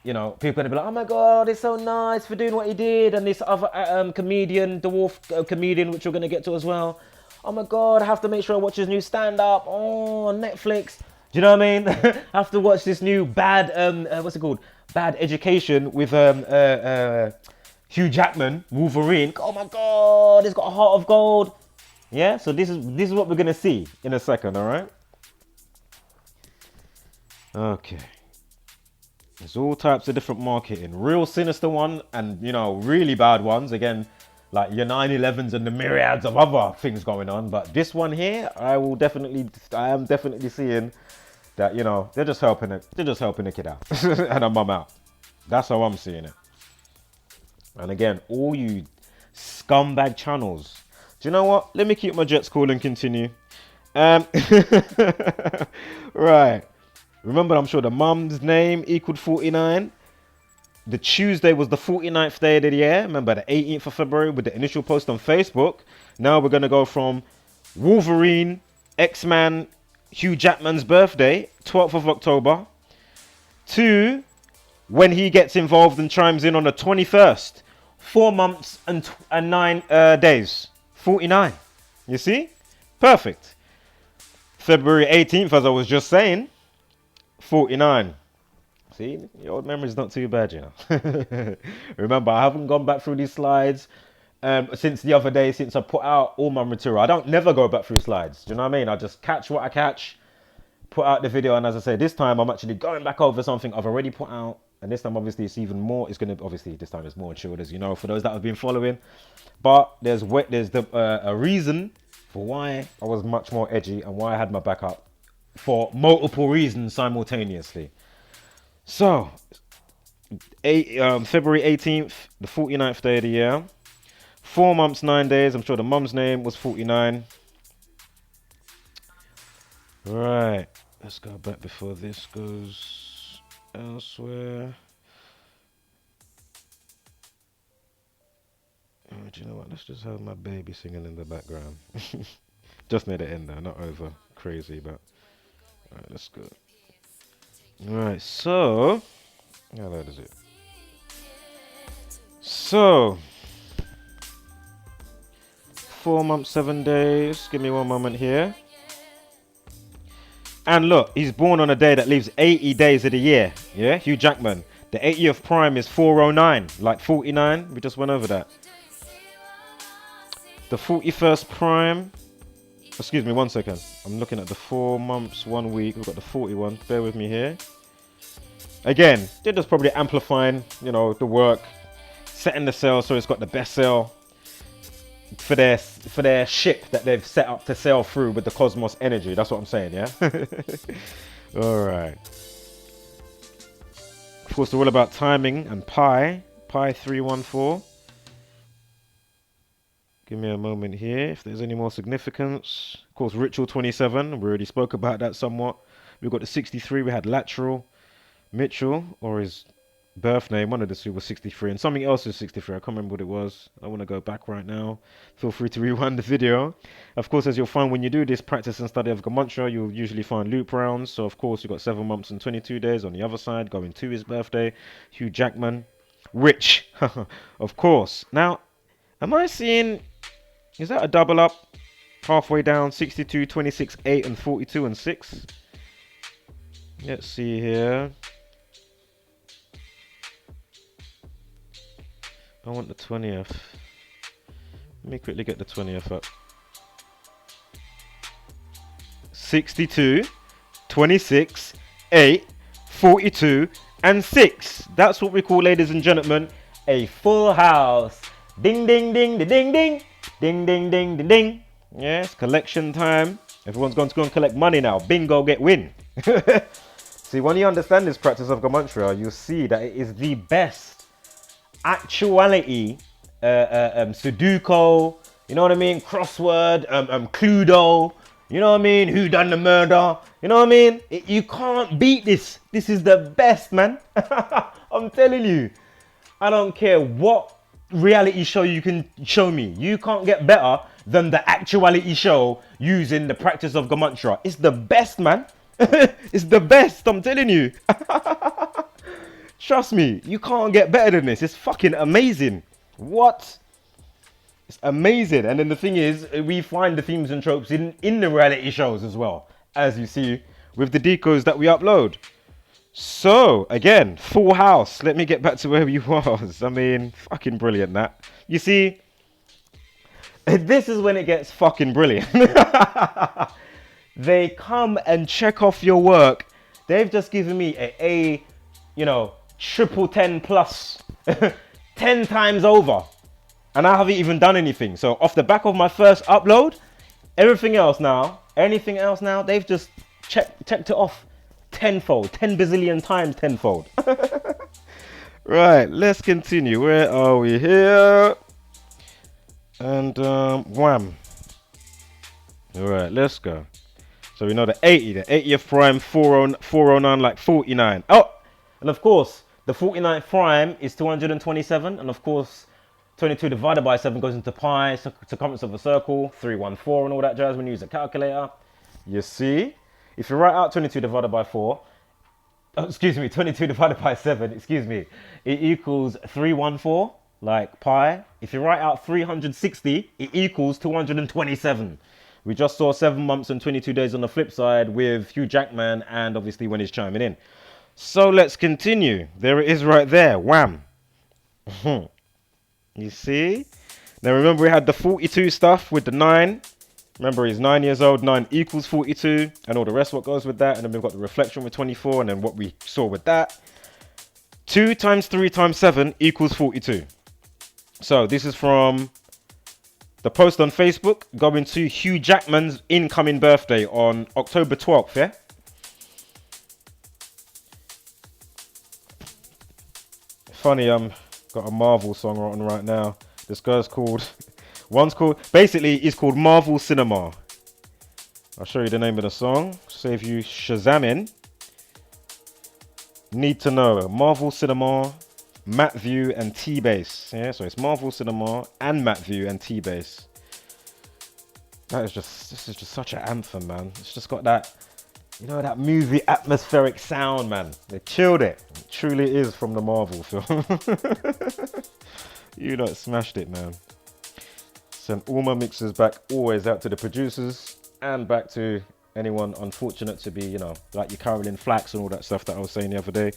you know, people are going to be like, oh my God, it's so nice for doing what he did. And this other comedian, Dwarf comedian, which we're going to get to as well. Oh my God, I have to make sure I watch his new stand-up on Netflix. Do you know what I mean? I have to watch this new bad, what's it called? Bad Education with Hugh Jackman, Wolverine. Oh my God, it's got a heart of gold. Yeah, so this is what we're going to see in a second, all right? Okay. There's all types of different marketing. Real sinister one and, you know, really bad ones. Again, like your 9/11s and the myriads of other things going on. But this one here, I am definitely seeing that, you know, they're just helping the kid out and a mum out. That's how I'm seeing it. And again, all you scumbag channels. Do you know what? Let me keep my jets cool and continue. Right. Remember, I'm sure the mum's name equaled 49. The Tuesday was the 49th day of the year. Remember, the 18th of February with the initial post on Facebook. Now we're going to go from Wolverine, X-Man, Hugh Jackman's birthday, 12th of October, to when he gets involved and chimes in on the 21st. 4 months and 9 days. 49. You see? Perfect. February 18th, as I was just saying, 49. See, your old memory's not too bad, you know. Remember, I haven't gone back through these slides since the other day, since I put out all my material. I don't never go back through slides. Do you know what I mean? I just catch what I catch, put out the video, and as I say, this time I'm actually going back over something I've already put out. And this time, obviously, it's even more. It's going to, obviously, this time it's more chilled, as you know, for those that have been following. But there's a reason for why I was much more edgy and why I had my back up for multiple reasons simultaneously. So, February 18th, the 49th day of the year. 4 months, 9 days. I'm sure the mum's name was 49. Right. Let's go back before this goes elsewhere. Oh, do you know what? Let's just have my baby singing in the background. Just near the end though, not over crazy, but alright, let's go. Alright, so how loud is it? So 4 months, 7 days. Give me one moment here. And look, he's born on a day that leaves 80 days of the year. Yeah, Hugh Jackman. The 80th prime is 409, like 49. We just went over that. The 41st prime. Excuse me, 1 second. I'm looking at the 4 months, 1 week. We've got the 41. Bear with me here. Again, they're just probably amplifying, you know, the work, setting the sail so it's got the best sail for their ship that they've set up to sail through with the cosmos energy. That's what I'm saying, yeah? All right. Of course, they're all about timing and pi. Pi 314. Give me a moment here if there's any more significance. Of course, ritual 27. We already spoke about that somewhat. We've got the 63. We had lateral. Mitchell, or his birth name, one of the two was 63, and something else is 63. I can't remember what it was. I want to go back right now. Feel free to rewind the video. Of course, as you'll find when you do this practice and study of Gematria, you'll usually find loop rounds. So, of course, you've got 7 months and 22 days on the other side, going to his birthday. Hugh Jackman. Rich, of course. Now, am I seeing, is that a double up? Halfway down, 62, 26, 8, and 42 and 6. Let's see here. I want the 20th. Let me quickly get the 20th up. 62, 26, 8, 42, and 6. That's what we call, ladies and gentlemen, a full house. Ding, ding, ding, ding, ding, ding. Ding, ding, ding, ding, ding. Yes, collection time. Everyone's going to go and collect money now. Bingo, get win. See, when you understand this practice of Gematria, you'll see that it is the best actuality, Sudoku, you know what I mean, crossword, Cluedo, you know what I mean, who done the murder, you know what I mean, you can't beat this. This is the best, man. I'm telling you, I don't care what reality show you can show me, you can't get better than the actuality show using the practice of Gematria. It's the best, man. It's the best, I'm telling you. Trust me, you can't get better than this. It's fucking amazing. What? It's amazing. And then the thing is, we find the themes and tropes in the reality shows as well, as you see with the decos that we upload. So, again, full house. Let me get back to where we was. I mean, fucking brilliant, that. You see, this is when it gets fucking brilliant. They come and check off your work. They've just given me a you know, triple 10 plus 10 times over, and I haven't even done anything. So off the back of my first upload, anything else now, they've just checked it off tenfold, 10 bazillion times tenfold. Right, let's continue. Where are we here? And wham. All right, let's go. So we know the 80th prime, 409, like 49. Oh, and of course, the 49th prime is 227. And of course, 22 divided by 7 goes into pi, circumference of a circle, 314 and all that jazz when you use a calculator. You see? if you write out 22 divided by 4, oh, excuse me, 22 divided by 7, excuse me, it equals 314, like pi. If you write out 360, it equals 227. We just saw 7 months and 22 days on the flip side with Hugh Jackman, and obviously when he's chiming in. So let's continue. There it is right there. Wham. You see? Now remember we had the 42 stuff with the 9. Remember he's 9 years old, 9 equals 42, and all the rest what goes with that. And then we've got the reflection with 24, and then what we saw with that. 2 times 3 times 7 equals 42. So this is from the post on Facebook going to Hugh Jackman's incoming birthday on October 12th, yeah? Funny, got a Marvel song on right now. This guy's called, basically it's called Marvel Cinema. I'll show you the name of the song, save you Shazamming. Need to know, Marvel Cinema, Matt View and T-Bass. Yeah, so it's Marvel Cinema and Matt View and T-Bass. This is just such an anthem, man. It's just got that, you know, that movie atmospheric sound, man. They chilled it. It truly is from the Marvel film. You know, it smashed it, man. Send all my mixes back, always out to the producers and back to anyone unfortunate to be, you know, like your Carolyn Flax and all that stuff that I was saying the other day.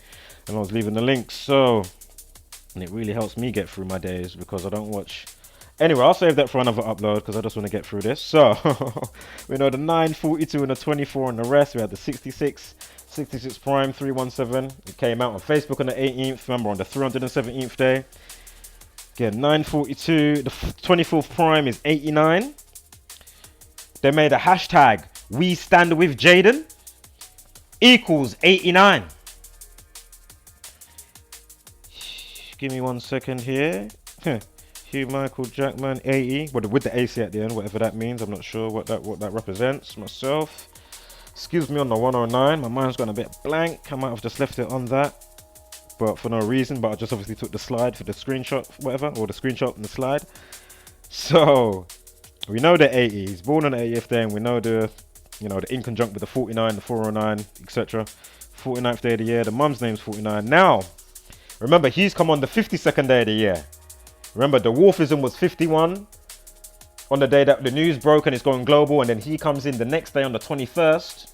And I was leaving the links. So, and it really helps me get through my days because I don't watch. Anyway, I'll save that for another upload because I just want to get through this. So, we know the 9, 42 and the 24 and the rest. We had the 66 Prime 317. It came out on Facebook on the 18th. Remember, on the 317th day. Again, 942. The 24th Prime is 89. They made a hashtag, We Stand With Jaden, equals 89. Give me 1 second here. Hugh Michael Jackman 80, with the AC at the end, whatever that means. I'm not sure what that represents myself. Excuse me on the 109. My mind's gone a bit blank. I might have just left it on that, but for no reason. But I just obviously took the slide for the screenshot, whatever, or the screenshot and the slide. So we know the 80. He's born on the 80th day, and we know the, you know, the in conjunct with the 49, the 409, etc. 49th day of the year. The mum's name's 49. Now, remember, he's come on the 52nd day of the year. Remember, the dwarfism was 51 on the day that the news broke and it's going global, and then he comes in the next day on the 21st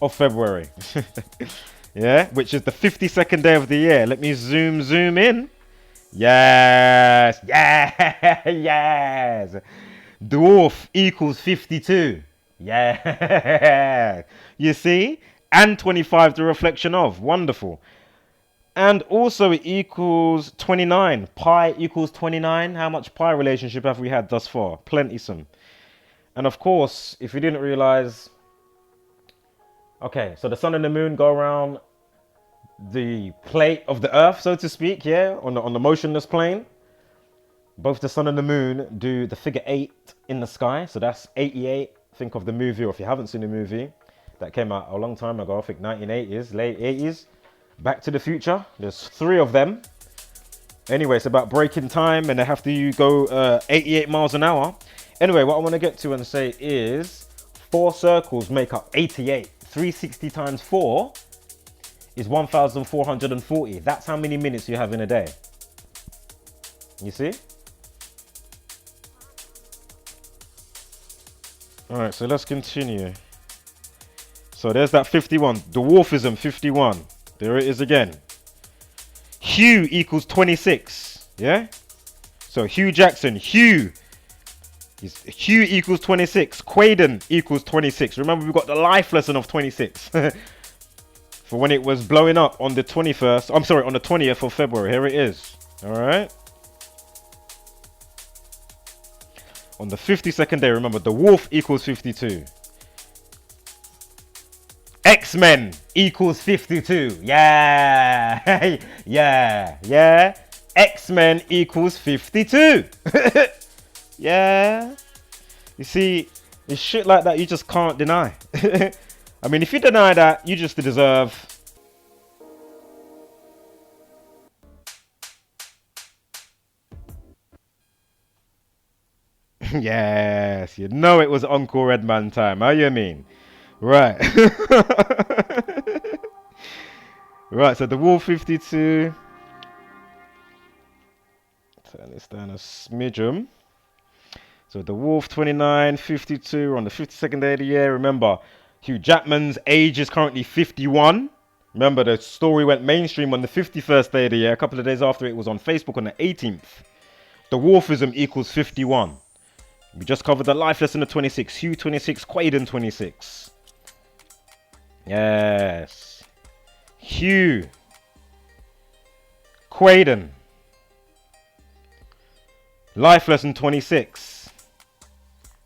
of February. Yeah, which is the 52nd day of the year. Let me zoom in. Yes. Dwarf equals 52. Yeah. You see? And 25, the reflection of. Wonderful. And also it equals 29. Pi equals 29. How much pi relationship have we had thus far? Plenty some. And of course, if you didn't realize, okay, so the sun and the moon go around the plate of the earth, so to speak, yeah, on the motionless plane. Both the sun and the moon do the figure 8 in the sky, so that's 88. Think of the movie, or if you haven't seen the movie, that came out a long time ago, I think 1980s, late 80s. Back to the Future. There's 3 of them. Anyway, it's about breaking time, and they have to go 88 miles an hour. Anyway, what I want to get to and say is 4 circles make up 88. 360 times 4 is 1,440. That's how many minutes you have in a day. You see? All right, so let's continue. So there's that 51. Dwarfism 51. There it is again. Hugh equals 26. Yeah? So Hugh Jackson. Hugh equals 26. Quaden equals 26. Remember, we've got the life lesson of 26. For when it was blowing up on the 21st. I'm sorry, on the 20th of February. Here it is. All right. On the 52nd day, remember, the wolf equals 52. X-Men equals 52. Yeah. Yeah. X-Men equals 52. Yeah. You see, it's shit like that you just can't deny. I mean, if you deny that, you just deserve... Yes, you know it was Uncle Redman time. How you mean? Right. Right, so the Wolf 52. Turn this down a smidgen. So the Wolf 29, 52 on the 52nd day of the year. Remember, Hugh Jackman's age is currently 51. Remember, the story went mainstream on the 51st day of the year. A couple of days after, it was on Facebook on the 18th. The Dwarfism equals 51. We just covered the life lesson of 26. Hugh 26, Quaden 26. Yes. Hugh. Quaden. Life lesson 26.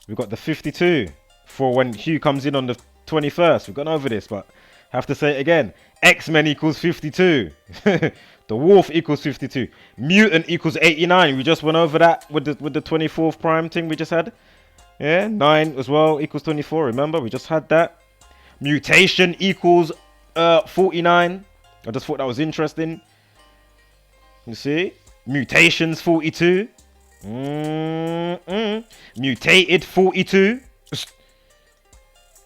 We've got the 52 for when Hugh comes in on the 21st. We've gone over this, but have to say it again. X-Men equals 52. The Wolf equals 52. Mutant equals 89. We just went over that with the 24th prime thing we just had. Yeah, 9 as well equals 24. Remember, we just had that. Mutation equals 49. I just thought that was interesting. You see? Mutations 42. Mutated 42.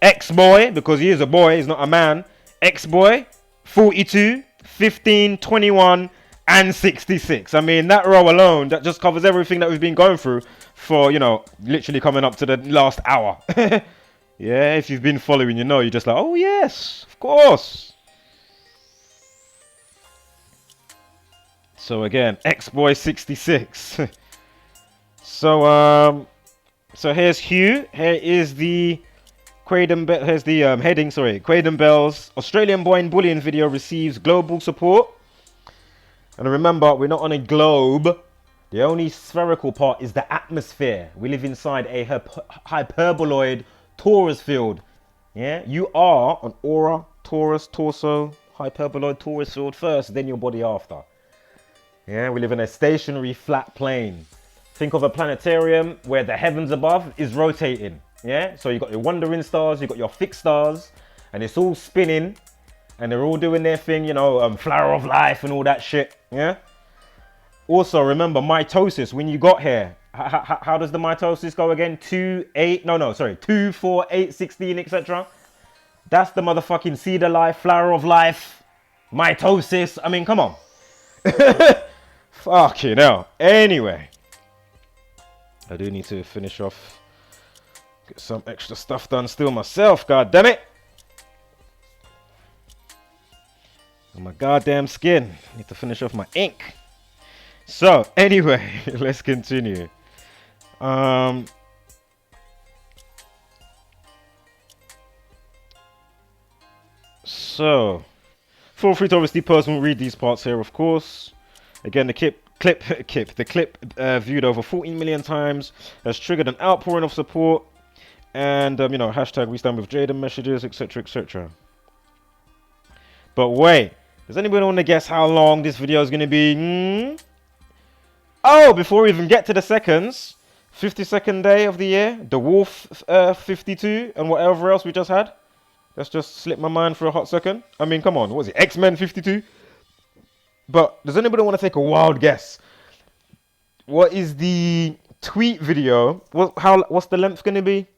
X-boy, because he is a boy, he's not a man. X-boy 42, 15, 21 and 66. I mean, that row alone, that just covers everything that we've been going through for, you know, literally coming up to the last hour. Yeah, if you've been following, you know, you're just like, oh yes, of course. So again, X-boy 66. So here's Hugh. Here is the here's the heading. Sorry, Quaden Bayles, Australian-born bullying video receives global support. And remember, we're not on a globe. The only spherical part is the atmosphere. We live inside a hyperboloid torus field. Yeah, you are an aura, torus, torso, hyperboloid torus field first, then your body after. Yeah, we live in a stationary flat plane. Think of a planetarium where the heavens above is rotating. Yeah, so you got your wandering stars, you got your fixed stars, and it's all spinning, and they're all doing their thing, you know, flower of life and all that shit. Yeah. Also, remember mitosis. When you got here, how does the mitosis go again? 2, 4, 8, 16, etc. That's the motherfucking seed of life, flower of life, mitosis. I mean, come on. Fucking hell. Anyway, I do need to finish off, get some extra stuff done still myself, god damn it. On my goddamn skin. Need to finish off my ink. So, anyway, let's continue. So, feel free to obviously personally read these parts here, of course. Again, the clip viewed over 14 million times has triggered an outpouring of support, and you know, hashtag we stand with Jaden messages, etc, etc. But wait, does anybody want to guess how long this video is going to be? Oh, before we even get to the seconds, 52nd day of the year, the Wolf 52, and whatever else we just had. Let's just slip my mind for a hot second. I mean, come on, what was it? X-Men 52? But does anybody want to take a wild guess? What is the tweet video? What's the length going to be?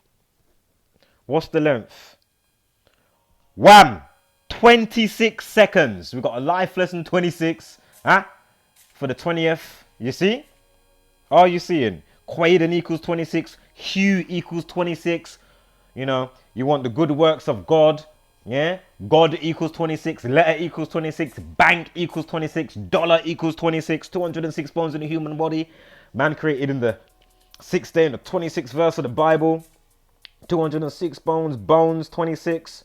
What's the length? Wham! 26 seconds. We've got a life lesson 26. Huh? For the 20th. You see? Are you seeing? Quaden equals 26. Hugh equals 26. You know, you want the good works of God. Yeah? God equals 26. Letter equals 26. Bank equals 26. Dollar equals 26. 206 bones in the human body. Man created in the 6th day in the 26th verse of the Bible. 206 bones 26.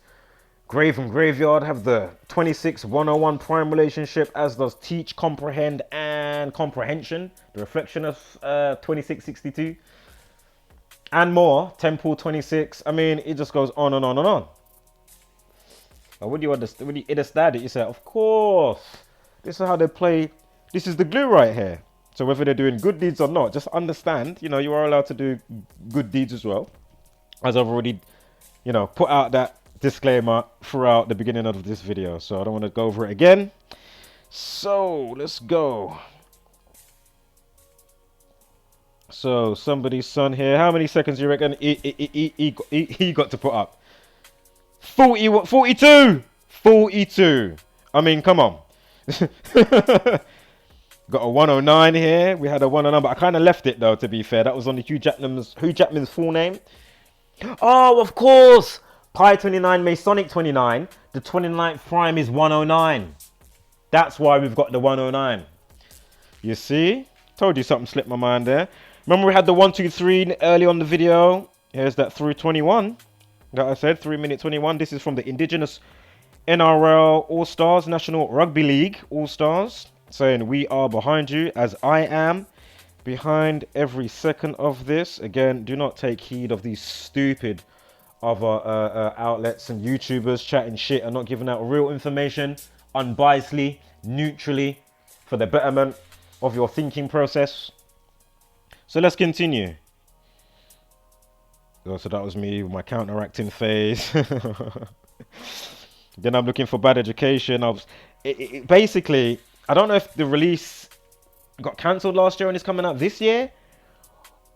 Grave and graveyard have the 26 101 prime relationship, as does teach, comprehend, and comprehension. The reflection of 2662. And more. Temple 26. I mean, it just goes on and on and on. But when you understand, when you understand it, you say, of course, this is how they play. This is the glue right here. So whether they're doing good deeds or not, just understand, you know, you are allowed to do good deeds as well. As I've already, you know, put out that disclaimer throughout the beginning of this video. So I don't want to go over it again. So let's go. So somebody's son here. How many seconds do you reckon he got to put up? 40, what? 42. 42. I mean, come on. Got a 109 here. We had a 109, but I kind of left it though. To be fair, that was on the Hugh Jackman's full name. Oh, of course. Pi 29, Masonic 29. The 29th prime is 109. That's why we've got the 109. You see? Told you something slipped my mind there. Remember we had the 123 early on the video. Here's that through 21 that I said, 3 minute 21. This is from the Indigenous NRL All-Stars, National Rugby League All-Stars, saying we are behind you, as I am behind every second of this. Again, do not take heed of these stupid other outlets and YouTubers chatting shit and not giving out real information unbiasedly, neutrally, for the betterment of your thinking process. So let's continue. So that was me with my counteracting phase. Then I'm looking for bad education. Basically, I don't know if the release got cancelled last year and it's coming out this year,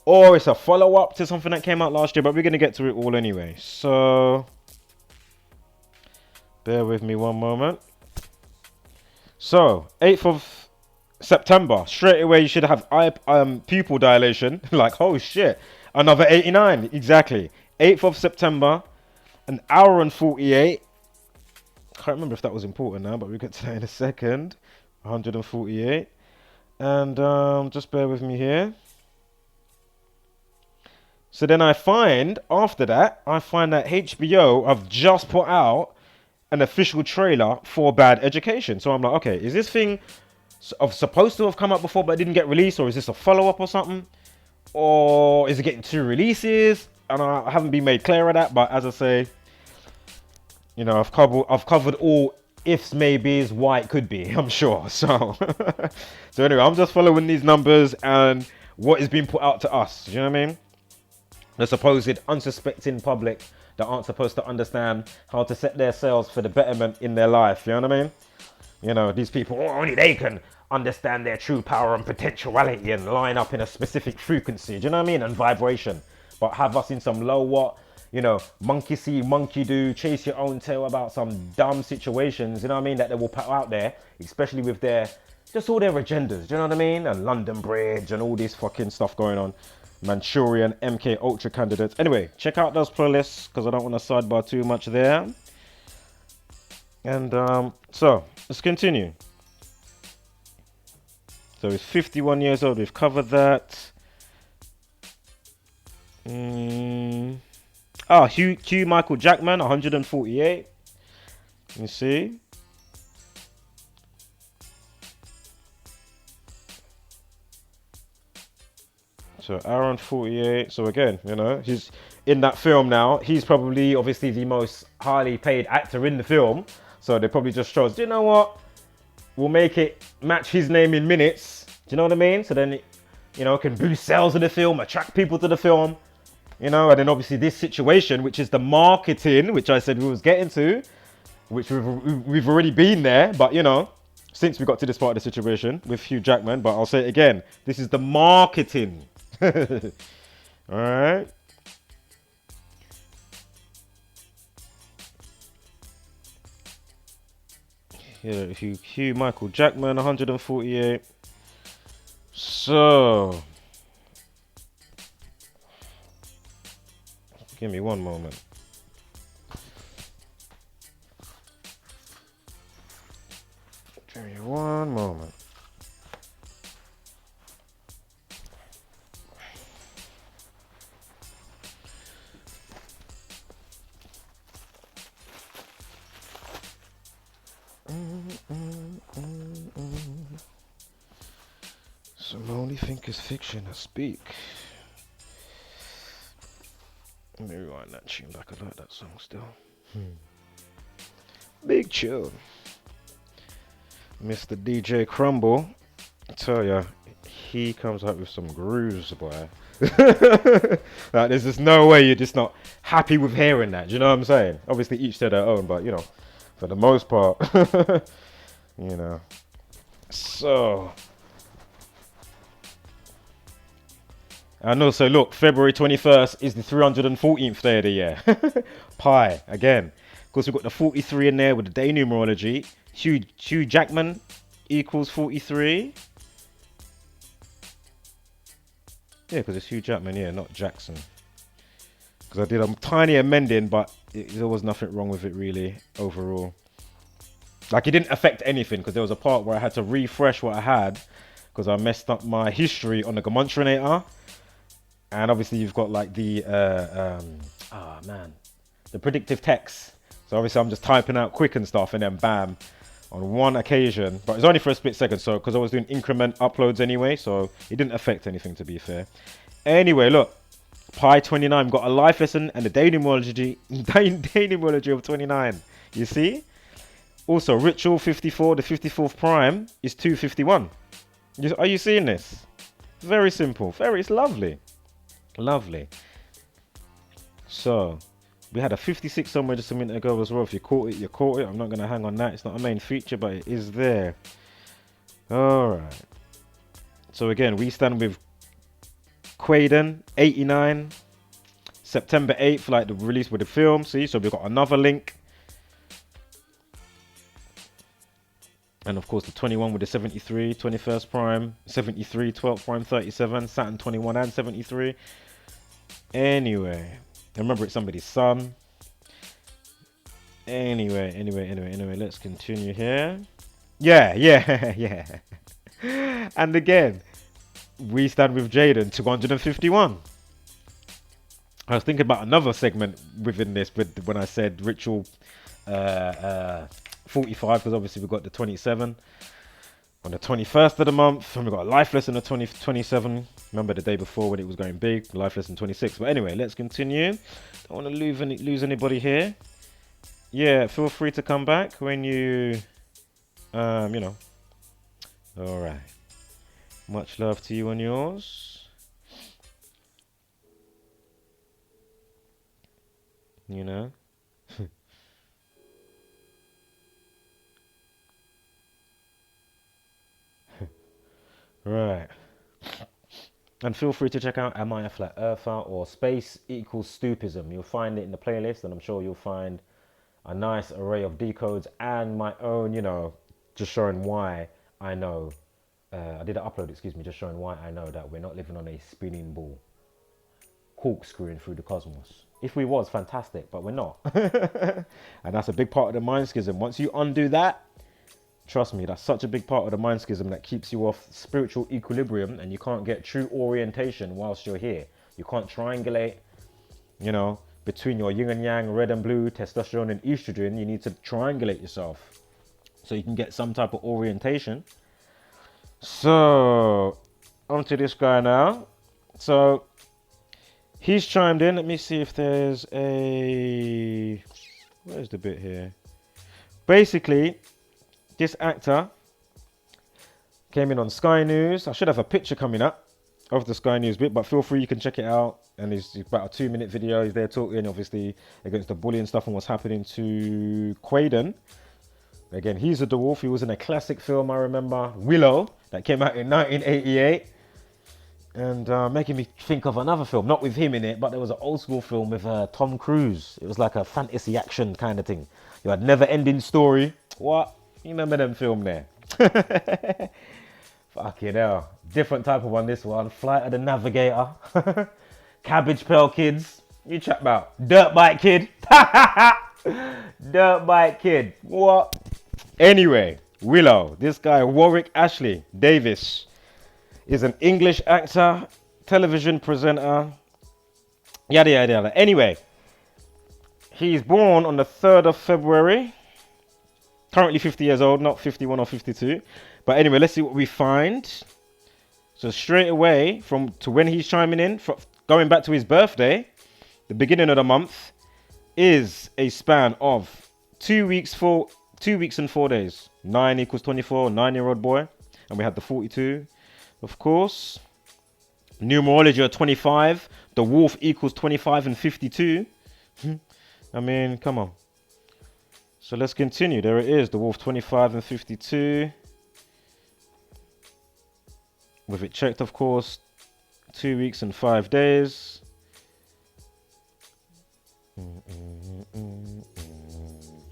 or it's a follow-up to something that came out last year, but we're going to get to it all anyway. So bear with me one moment. So 8th of September, straight away you should have pupil dilation. Like, oh shit, another 89. Exactly. 8th of September, an hour and 48. Can't remember if that was important now, but we'll get to that in a second. 148. And just bear with me here. So then I find, after that, that HBO have just put out an official trailer for Bad Education. So I'm like, okay, is this thing supposed to have come out before but didn't get released, or is this a follow-up or something? Or is it getting 2 releases? And I haven't been made clear of that, but as I say, you know, I've covered all ifs, maybes, why it could be, I'm sure. So, so anyway, I'm just following these numbers and what is being put out to us. You know what I mean? The supposed unsuspecting public that aren't supposed to understand how to set their sails for the betterment in their life. You know what I mean? You know, these people, only they can understand their true power and potentiality and line up in a specific frequency. Do you know what I mean? And vibration. But have us in some low what, you know, monkey see, monkey do, chase your own tail about some dumb situations, you know what I mean, that they will put out there, especially with just all their agendas, do you know what I mean? And London Bridge and all this fucking stuff going on. Manchurian, MK Ultra candidates. Anyway, check out those playlists because I don't want to sidebar too much there. And so, let's continue. So he's 51 years old, we've covered that. Hugh Michael Jackman, 148. You see? So Aaron 48. So again, you know, he's in that film now. He's probably obviously the most highly paid actor in the film. So they probably just chose, do you know what? We'll make it match his name in minutes. Do you know what I mean? So then it, you know, can boost sales of the film, attract people to the film. You know, and then obviously this situation, which is the marketing, which I said we was getting to, which we've already been there, but you know, since we got to this part of the situation with Hugh Jackman, but I'll say it again, this is the marketing. All right. Yeah, Hugh Michael Jackman, 148. So, give me one moment. Give me one moment. Some only think is fiction I speak. Let me rewind that tune back. I like that song still. Big tune. Mr. DJ Crumble. I tell ya, he comes out with some grooves, boy. Like, there's just no way you're just not happy with hearing that. Do you know what I'm saying? Obviously, each to their own, but you know, for the most part, you know. So, And also, look, February 21st is the 314th day of the year. Pi, again. Of course, we've got the 43 in there with the day numerology. Hugh Jackman equals 43. Yeah, because it's Hugh Jackman, yeah, not Jackson. Because I did a tiny amending, but there was nothing wrong with it, really, overall. Like, it didn't affect anything, because there was a part where I had to refresh what I had, because I messed up my history on the GematriaEffect. And obviously you've got like the the predictive text. So obviously I'm just typing out quick and stuff, and then bam, on one occasion, but it's only for a split second, so because I was doing increment uploads anyway, so it didn't affect anything, to be fair. Anyway, look, Pi 29 got a life lesson and the day numerology of 29. You see? Also, ritual 54, the 54th prime is 251. Are you seeing this? Very simple. It's lovely. Lovely. So, we had a 56 somewhere just a minute ago as well. If you caught it, you caught it. I'm not going to hang on that. It's not a main feature, but it is there. Alright. So again, we stand with Quaden 89. September 8th, like the release with the film. See, so we've got another link. And of course the 21 with the 73, 21st prime, 73, 12th prime, 37, Saturn 21 and 73. Anyway, remember it's somebody's son. Anyway, let's continue here. Yeah. And again, we stand with Jaden, 251. I was thinking about another segment within this, when I said ritual 45, because obviously we've got the 27 on the 21st of the month, and we've got a life lesson of 27. Remember the day before when it was going big, life lesson 26. But anyway, let's continue. Don't want to lose anybody here. Yeah, feel free to come back when you know. All right. Much love to you and yours. You know. Right. And feel free to check out Am I a Flat Earther or Space Equals Stupism. You'll find it in the playlist, and I'm sure you'll find a nice array of decodes and my own, you know, just showing why I know. I did an upload, just showing why I know that we're not living on a spinning ball, corkscrewing through the cosmos. If we was, fantastic, but we're not. And that's a big part of the mind schism. Once you undo that, trust me, that's such a big part of the mind schism that keeps you off spiritual equilibrium, and you can't get true orientation whilst you're here. You can't triangulate, you know, between your yin and yang, red and blue, testosterone and estrogen. You need to triangulate yourself so you can get some type of orientation. So, onto this guy now. So, he's chimed in. Let me see if there's a... Where's the bit here? Basically, this actor came in on Sky News. I should have a picture coming up of the Sky News bit, but feel free, you can check it out. And it's about a 2-minute video. He's there talking, obviously, against the bullying stuff and what's happening to Quaden. Again, he's a dwarf. He was in a classic film, I remember, Willow, that came out in 1988. And making me think of another film, not with him in it, but there was an old school film with Tom Cruise. It was like a fantasy action kind of thing. You had Never Ending Story. What? You remember them film there? Fucking hell. Different type of one, this one. Flight of the Navigator. Cabbage Pail Kids. You chat about Dirt Bike Kid. Dirt Bike Kid. What? Anyway, Willow. This guy, Warwick Ashley Davis, is an English actor, television presenter, yada yada yada. Anyway, he's born on the 3rd of February. Currently 50 years old, not 51 or 52. But anyway, let's see what we find. So straight away, to when he's chiming in, going back to his birthday, the beginning of the month, is a span of 2 weeks and 4 days. 9 equals 24, 9-year-old boy. And we had the 42, of course. Numerology of 25. The wolf equals 25 and 52. I mean, come on. So let's continue. There it is. The wolf 25 and 52. With it checked, of course, 2 weeks and 5 days.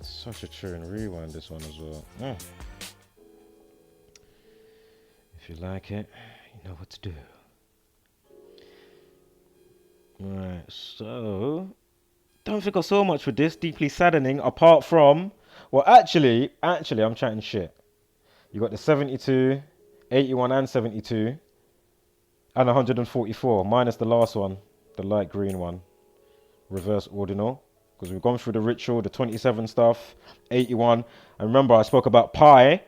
Such a tune. Rewind this one as well. If you like it, you know what to do. Right, so don't think of so much with this. Deeply saddening. Apart from, well, actually, I'm chatting shit. You got the 72, 81, and 72, and 144 minus the last one, the light green one, reverse ordinal. Because we've gone through the ritual, the 27 stuff, 81. And remember, I spoke about pi,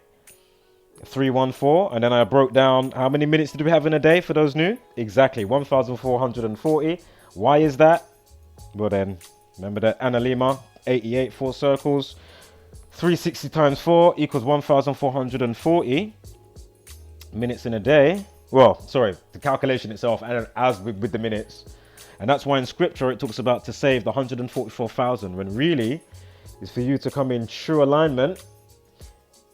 314. And then I broke down how many minutes did we have in a day for those new? Exactly, 1,440. Why is that? Well then, remember that analemma, 88, 4 circles. 360 times 4 equals 1,440 minutes in a day. Well, sorry, the calculation itself as with the minutes. And that's why in scripture it talks about to save the 144,000 when really it's for you to come in true alignment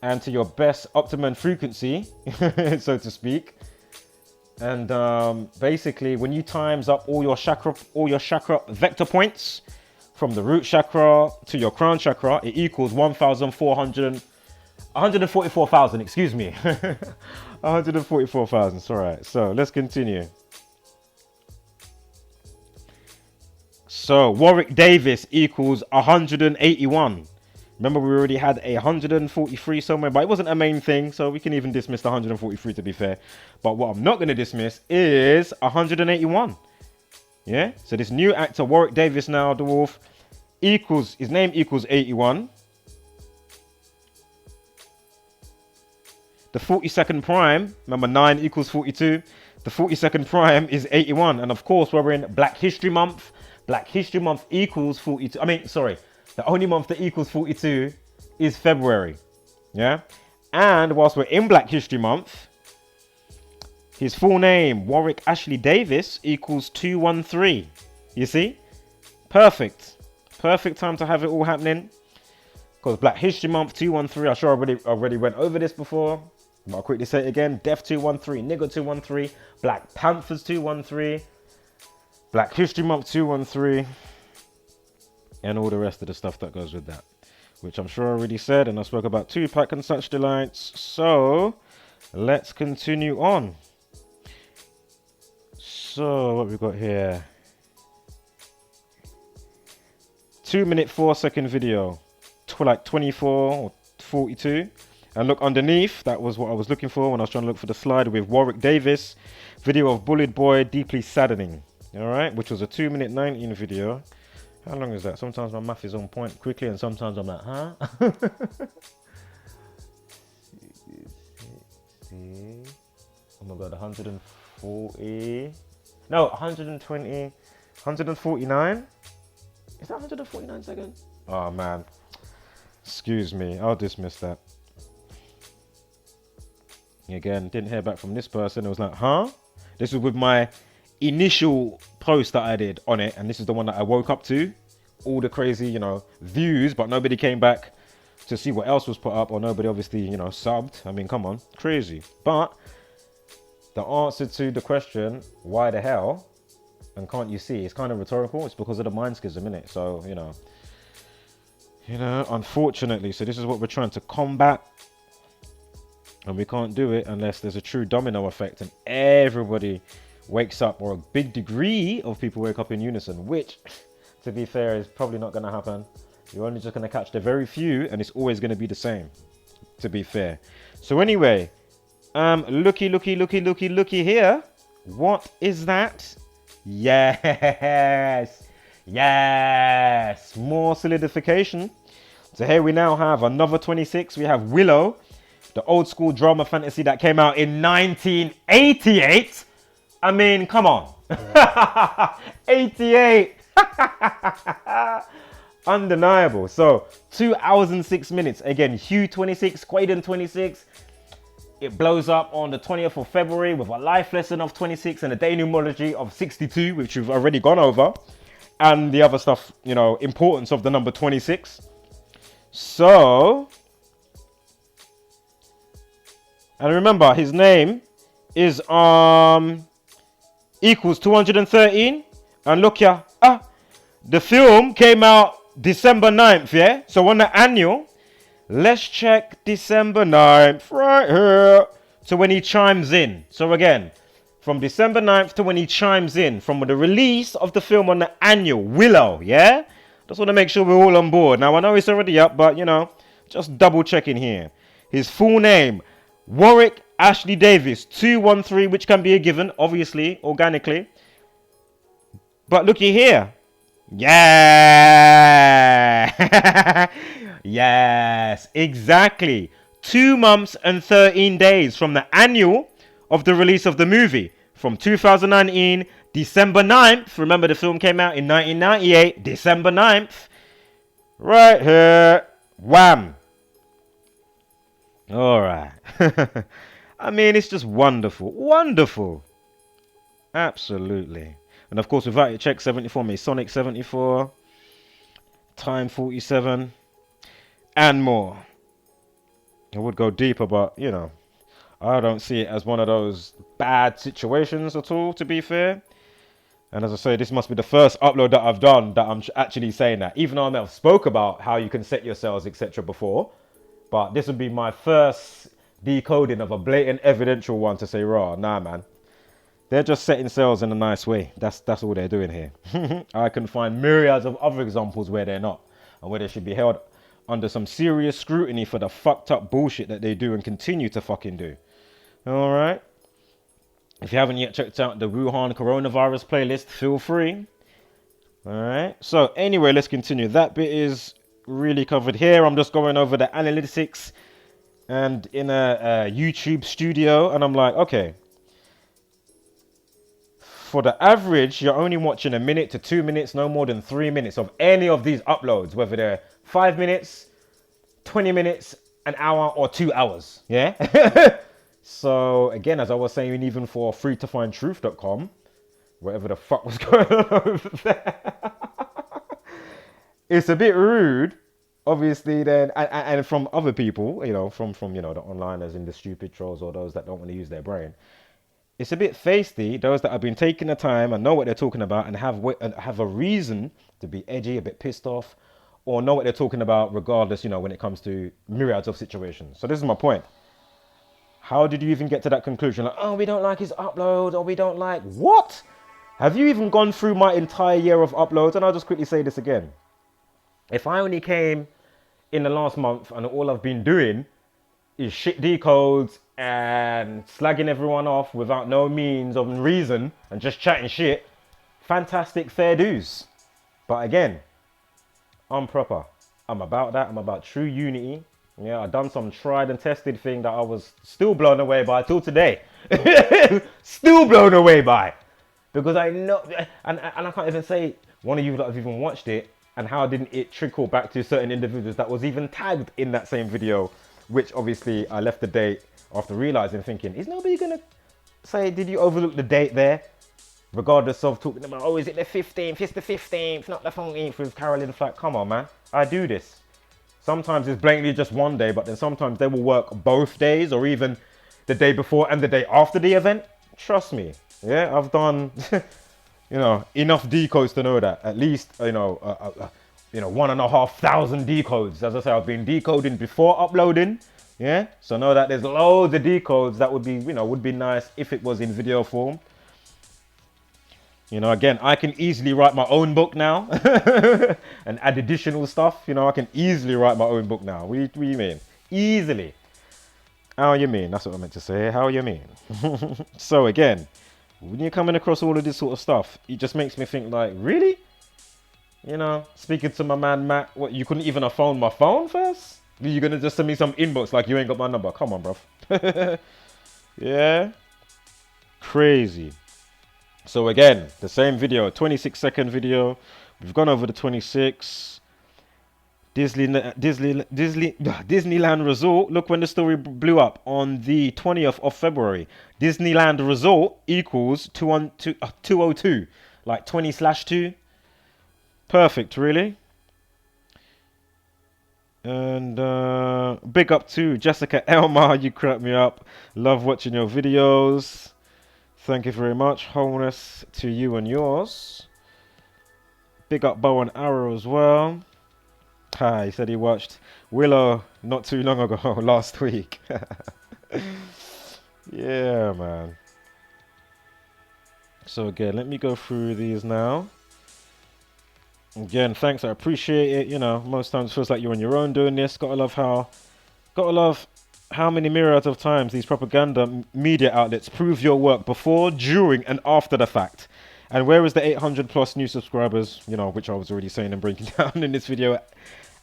and to your best optimum frequency, so to speak. And basically when you times up all your chakra vector points from the root chakra to your crown chakra, it equals 144,000, excuse me. 144,000, it's all right. So let's continue. So Warwick Davis equals 181. Remember, we already had 143 somewhere, but it wasn't a main thing, so we can even dismiss the 143 to be fair. But what I'm not going to dismiss is 181. Yeah, so this new actor, Warwick Davis now, Dwarf, equals, his name equals 81. The 42nd prime, remember 9 equals 42. The 42nd prime is 81. And of course, we're in Black History Month. Black History Month equals 42. I mean, sorry, the only month that equals 42 is February. Yeah. And whilst we're in Black History Month, his full name, Warwick Ashley Davis, equals 213. You see? Perfect. Perfect time to have it all happening. Because Black History Month, 213. I'm sure I already went over this before. But I'll quickly say it again. Death 213, Nigger 213, Black Panthers 213, Black History Month 213, and all the rest of the stuff that goes with that. Which I'm sure I already said, and I spoke about Tupac and such delights. So, let's continue on. So, what we got here? 2 minute 4 second video, like 24 or 42. And look underneath, that was what I was looking for when I was trying to look for the slide with Warwick Davis. Video of Bullied Boy, Deeply Saddening. Alright, which was a 2 minute 19 video. How long is that? Sometimes my math is on point quickly and sometimes I'm like, huh? Oh my god, 140. No, 120. 149. Is that 149 seconds? Oh man. Excuse me, I'll dismiss that. Again, didn't hear back from this person. It was like, huh? This was with my initial post that I did on it, and this is the one that I woke up to. All the crazy, views, but nobody came back to see what else was put up, or nobody obviously, subbed. I mean, come on, crazy. But the answer to the question, why the hell, and can't you see, it's kind of rhetorical. It's because of the mind schism, innit? So, unfortunately, so this is what we're trying to combat. And we can't do it unless there's a true domino effect and everybody wakes up, or a big degree of people wake up in unison, which, to be fair, is probably not going to happen. You're only just going to catch the very few, and it's always going to be the same, to be fair. So anyway, looky here. What is that? Yes, more solidification. So here we now have another 26. We have Willow, the old school drama fantasy that came out in 1988. I mean, come on. 88. Undeniable. So 2 hours and 6 minutes. Again, Hugh 26, Quaden 26. It blows up on the 20th of February with a life lesson of 26 and a day numerology of 62, which we've already gone over. And the other stuff, importance of the number 26. So, and remember, his name is equals 213. And look here. The film came out December 9th, yeah? So on the annual, let's check December 9th right here. So when he chimes in. So again, from December 9th to when he chimes in, from the release of the film on the annual, Willow, yeah? Just want to make sure we're all on board. Now, I know it's already up, but, you know, just double checking here. His full name, Warwick Ashley Davis, 213, which can be a given, obviously, organically. But looky here. Yeah. Yes, exactly. 2 months and 13 days from the annual of the release of the movie. From 2019, December 9th. Remember, the film came out in 1998, December 9th. Right here. Wham. All right. I mean, it's just wonderful. Wonderful. Absolutely. And of course, without it, check 74, Masonic 74, Time 47, and more. I would go deeper, but, you know, I don't see it as one of those bad situations at all, to be fair. And as I say, this must be the first upload that I've done that I'm actually saying that. Even though I may have spoke about how you can set your cells, etc. before. But this would be my first decoding of a blatant evidential one to say, raw, nah, man. They're just setting cells in a nice way. That's all they're doing here. I can find myriads of other examples where they're not. And where they should be held under some serious scrutiny for the fucked up bullshit that they do and continue to fucking do. Alright. If you haven't yet checked out the Wuhan coronavirus playlist, feel free. Alright. So anyway, let's continue. That bit is really covered here. I'm just going over the analytics and in a YouTube studio. And I'm like, okay. For the average, you're only watching 1 minute to 2 minutes, no more than 3 minutes of any of these uploads, whether they're 5 minutes, 20 minutes, an hour, or 2 hours. Yeah? So, again, as I was saying, even for freetofindtruth.com, whatever the fuck was going on over there, it's a bit rude, obviously, then, and from other people, you know, from you know, the onliners and the stupid trolls or those that don't want to use their brain. It's a bit feisty, those that have been taking the time and know what they're talking about and have a reason to be edgy, a bit pissed off, or know what they're talking about regardless, you know, when it comes to myriads of situations. So this is my point. How did you even get to that conclusion? Like, oh, we don't like his upload, or we don't like... What? Have you even gone through my entire year of uploads? And I'll just quickly say this again. If I only came in the last month and all I've been doing is shit decodes and slagging everyone off without no means of reason and just chatting shit, fantastic, fair dues. But again, I'm proper. I'm about that. I'm about true unity. Yeah, I've done some tried and tested thing that I was still blown away by till today. Still blown away by. Because I know, and I can't even say one of you that have even watched it, and how didn't it trickle back to certain individuals that was even tagged in that same video, which obviously I left the date after realizing, thinking, is nobody gonna say, did you overlook the date there? Regardless of talking about, oh, is it the 15th? It's the 15th, not the 14th with Carolyn Flack. Come on, man. I do this. Sometimes it's blatantly just one day, but then sometimes they will work both days or even the day before and the day after the event. Trust me. Yeah, I've done, you know, enough decodes to know that. At least, you know, 1,500 decodes. As I say, I've been decoding before uploading. Yeah, so know that there's loads of decodes that would be, you know, would be nice if it was in video form. You know, again, I can easily write my own book now and add additional stuff. You know, I can easily write my own book now. What do you mean? Easily. How you mean? That's what I meant to say. How you mean? So again, when you're coming across all of this sort of stuff, it just makes me think like, really? You know, speaking to my man Matt, what, you couldn't even have phoned my phone first? You're going to just send me some inbox like you ain't got my number. Come on, bruv. Yeah. Crazy. So again, the same video, 26-second video. We've gone over the 26. Disneyland Resort. Look when the story blew up on the 20th of February. Disneyland Resort equals 202. Like 20/2. Perfect, really. And big up to Jessica Elmar. You crack me up. Love watching your videos. Thank you very much. Wholeness to you and yours. Big up Bow and Arrow as well. Hi, he said he watched Willow not too long ago, last week. Yeah, man. So again, let me go through these now. Again, thanks, I appreciate it. You know, most times it feels like you're on your own doing this. Gotta love how many myriads of times these propaganda media outlets prove your work before, during, and after the fact. And where is the 800 plus new subscribers, you know, which I was already saying and breaking down in this video,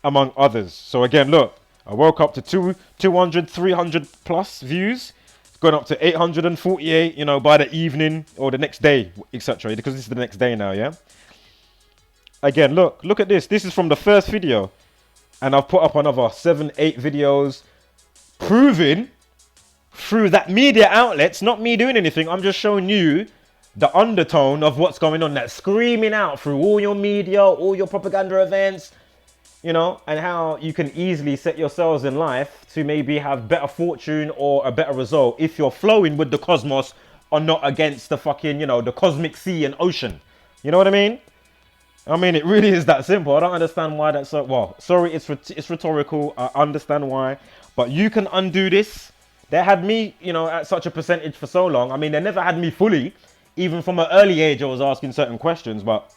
among others. So again, look, I woke up to 200, 300 plus views. It's gone up to 848, you know, by the evening or the next day, etc. Because this is the next day now, yeah? Again, look at this. This is from the first video. And I've put up another 7, 8 videos proving through that media outlets, not me doing anything. I'm just showing you the undertone of what's going on. That's screaming out through all your media, all your propaganda events, you know, and how you can easily set yourselves in life to maybe have better fortune or a better result if you're flowing with the cosmos or not against the fucking, you know, the cosmic sea and ocean. You know what I mean? I mean, it really is that simple. I don't understand why that's so... Well, sorry, it's rhetorical. I understand why. But you can undo this. They had me, you know, at such a percentage for so long. I mean, they never had me fully. Even from an early age, I was asking certain questions. But,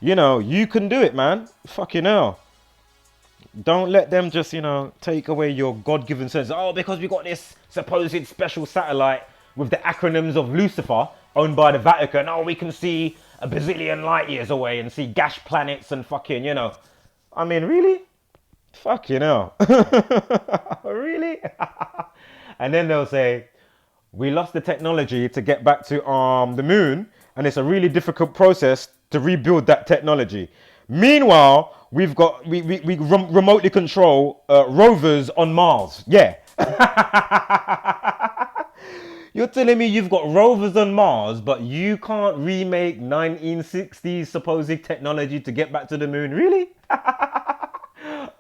you know, you can do it, man. Fucking hell. Don't let them just, you know, take away your God-given sense. Oh, because we got this supposed special satellite with the acronyms of Lucifer owned by the Vatican. Oh, we can see a bazillion light years away and see gas planets and fucking, you know. I mean, really? Fucking hell. Really? And then they'll say, we lost the technology to get back to the moon, and it's a really difficult process to rebuild that technology. Meanwhile, we remotely control rovers on Mars. Yeah. You're telling me you've got rovers on Mars, but you can't remake 1960s supposed technology to get back to the moon? Really?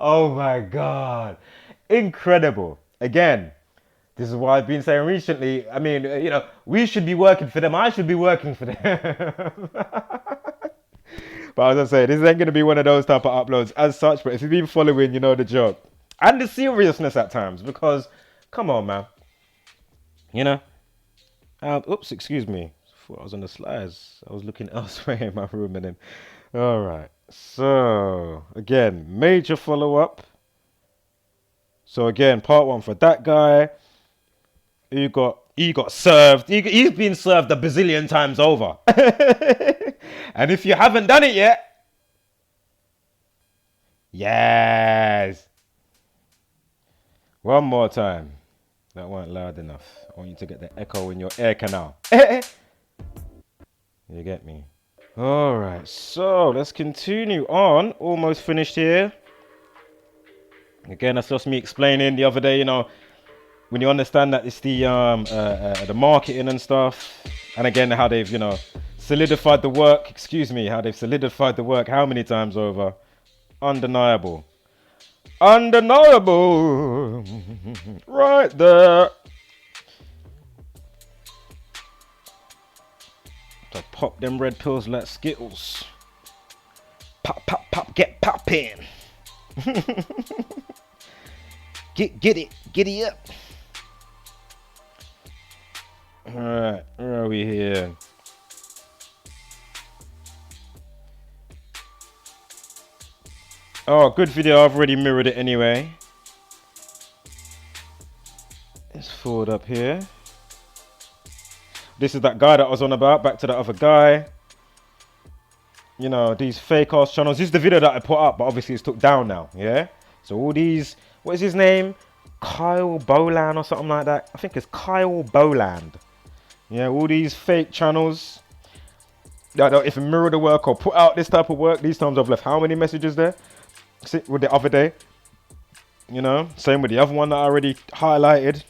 Oh my God. Incredible. Again, this is what I've been saying recently. I mean, you know, we should be working for them. I should be working for them. But as I say, this ain't going to be one of those type of uploads as such. But if you've been following, you know the joke. And the seriousness at times. Because, come on, man. You know? Oops, excuse me. I thought I was on the slides. I was looking elsewhere in my room. And then, all right. So, again, major follow-up. So, again, part 1 for that guy. He got served. He's been served a bazillion times over. And if you haven't done it yet, yes. One more time. That weren't loud enough. I want you to get the echo in your ear canal. You get me? All right. So let's continue on. Almost finished here. Again, that's just me explaining the other day. You know, when you understand that it's the marketing and stuff, and again how they've, you know, solidified the work. Excuse me, how they've solidified the work how many times over? Undeniable. Undeniable. Right there. So pop them red pills like Skittles. Pop, pop, pop, get poppin'. Get it up. Alright, where are we here? Oh, good video. I've already mirrored it anyway. Let's forward up here. This is that guy that I was on about. Back to that other guy. You know, these fake ass channels. This is the video that I put up, but obviously it's took down now. Yeah? So all these, what is his name? Kyle Boland or something like that. I think it's Kyle Boland. Yeah, all these fake channels that don't even mirror the work or put out this type of work. These times I've left how many messages there? With the other day. You know, same with the other one that I already highlighted.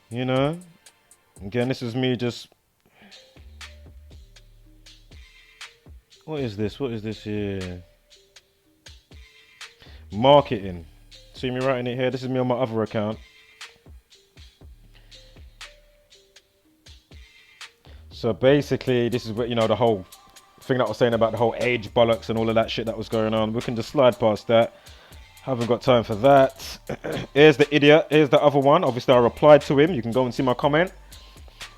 You know, again, this is me just... What is this? What is this here? Marketing. See me writing it here? This is me on my other account. So basically, this is what, you know, the whole thing that I was saying about the whole age bollocks and all of that shit that was going on. We can just slide past that. Haven't got time for that. Here's the idiot. Here's the other one. Obviously, I replied to him. You can go and see my comment.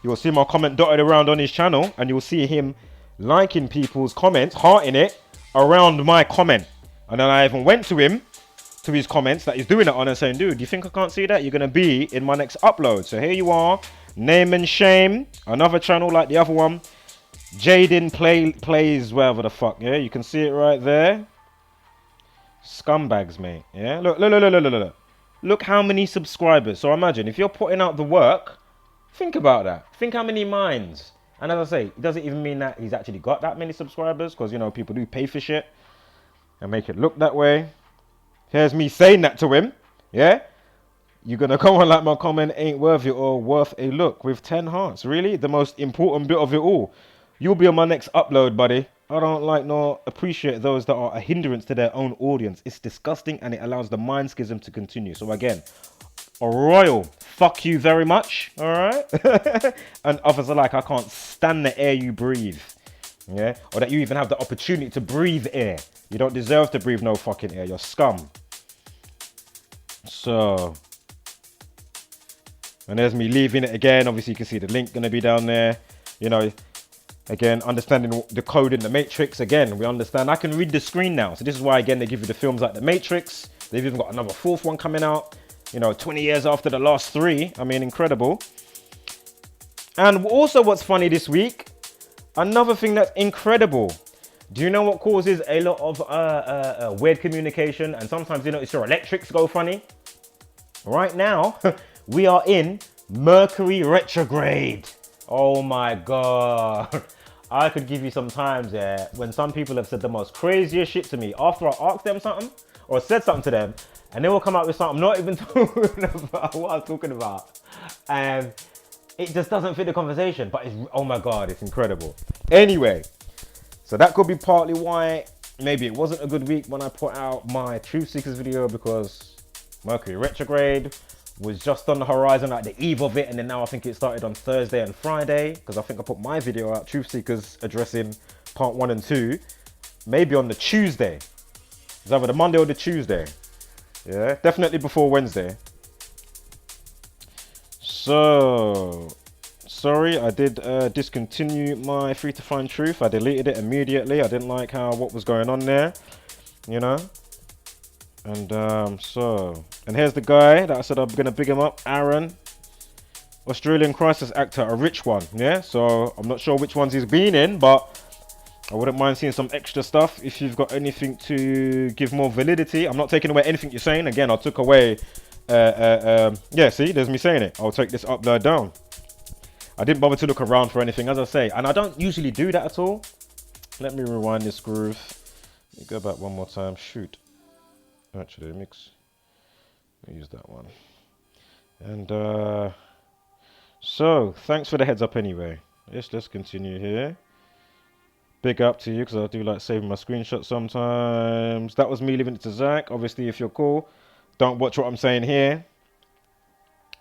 You will see my comment dotted around on his channel, and you'll see him liking people's comments, hearting it around my comment. And then I even went to him, to his comments that he's doing it on, and saying, dude, do you think I can't see that? You're going to be in my next upload. So here you are. Name and shame. Another channel like the other one. Jaden plays wherever the fuck. Yeah, you can see it right there. Scumbags, mate. Yeah, look how many subscribers. So imagine if you're putting out the work, think about that. Think how many minds. And as I say, it doesn't even mean that he's actually got that many subscribers, because, you know, people do pay for shit and make it look that way. Here's me saying that to him. Yeah, you're gonna come on like my comment ain't worth it or worth a look with 10 hearts. Really, the most important bit of it all. You'll be on my next upload, buddy. I don't like nor appreciate those that are a hindrance to their own audience. It's disgusting, and it allows the mind schism to continue. So again, a royal fuck you very much. All right. And others are like, I can't stand the air you breathe. Yeah, or that you even have the opportunity to breathe air. You don't deserve to breathe no fucking air. You're scum. So, and there's me leaving it again. Obviously, you can see the link gonna be down there. You know, again, understanding the code in the Matrix. Again, we understand. I can read the screen now. So this is why, again, they give you the films like the Matrix. They've even got another 4th one coming out. You know, 20 years after the last 3. I mean, incredible. And also, what's funny this week? Another thing that's incredible. Do you know what causes a lot of weird communication? And sometimes, you know, it's your electrics go funny. Right now, we are in Mercury retrograde. Oh my God. I could give you some times there when some people have said the most craziest shit to me after I asked them something or said something to them, and they will come out with something not even talking about what I was talking about. And it just doesn't fit the conversation, but it's, oh my God, it's incredible. Anyway, so that could be partly why maybe it wasn't a good week when I put out my Truth Seekers video, because Mercury retrograde was just on the horizon, like the eve of it, and then now I think it started on Thursday and Friday, because I think I put my video out, Truth Seekers, addressing part 1 and 2, maybe on the Tuesday. It's either the Monday or the Tuesday. Yeah, definitely before Wednesday. So, sorry, I did discontinue my Free to Find Truth. I deleted it immediately. I didn't like what was going on there, you know. And and here's the guy that I said I'm gonna big him up, Aaron, Australian crisis actor, a rich one. Yeah, so I'm not sure which ones he's been in, but I wouldn't mind seeing some extra stuff if you've got anything to give more validity. I'm not taking away anything you're saying. Again, I took away yeah, see, there's me saying it. I'll take this upload down. I didn't bother to look around for anything, as I say, and I don't usually do that at all. Let me rewind this groove. Let me go back one more time. Shoot. Actually, mix. Use that one. And so thanks for the heads up anyway. Let's continue here. Big up to you, because I do like saving my screenshots sometimes. That was me leaving it to Zach. Obviously, if you're cool, don't watch what I'm saying here.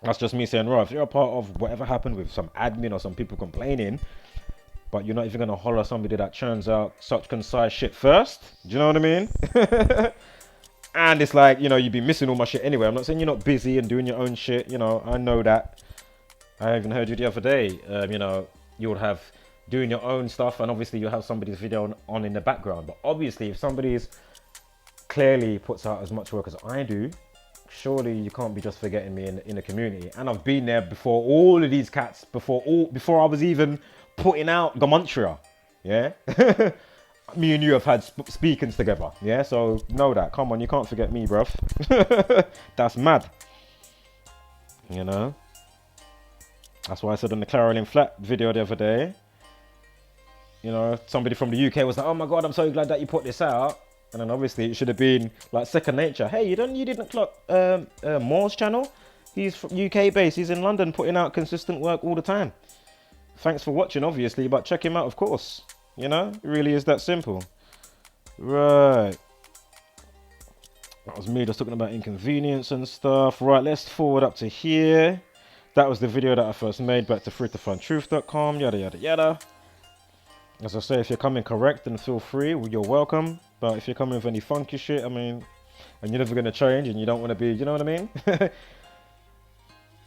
That's just me saying, right, if you're a part of whatever happened with some admin or some people complaining, but you're not even going to holler somebody that churns out such concise shit first, do you know what I mean? And it's like, you know, you'd be missing all my shit anyway. I'm not saying you're not busy and doing your own shit, you know, I know that. I even heard you the other day, you know, you would have doing your own stuff, and obviously you have somebody's video on in the background. But obviously, if somebody's clearly puts out as much work as I do, surely you can't be just forgetting me in the community. And I've been there before all of these cats, before I was even putting out Gematria. Yeah. Me and you have had speakings together. Yeah. So know that. Come on, you can't forget me, bruv. That's mad. You know. That's why I said on the Clarolin Flat video the other day, you know, somebody from the UK was like, oh my God, I'm so glad that you put this out. And then obviously it should have been like second nature. Hey, you didn't clock Moore's channel? He's from UK based. He's in London putting out consistent work all the time. Thanks for watching, obviously, but check him out, of course. You know, it really is that simple. Right. That was me just talking about inconvenience and stuff. Right, let's forward up to here. That was the video that I first made. Back to freetofindtruth.com. Yada yada yada. As I say, if you're coming correct, then feel free. You're welcome. But if you're coming with any funky shit, I mean, and you're never gonna change, and you don't want to be, you know what I mean?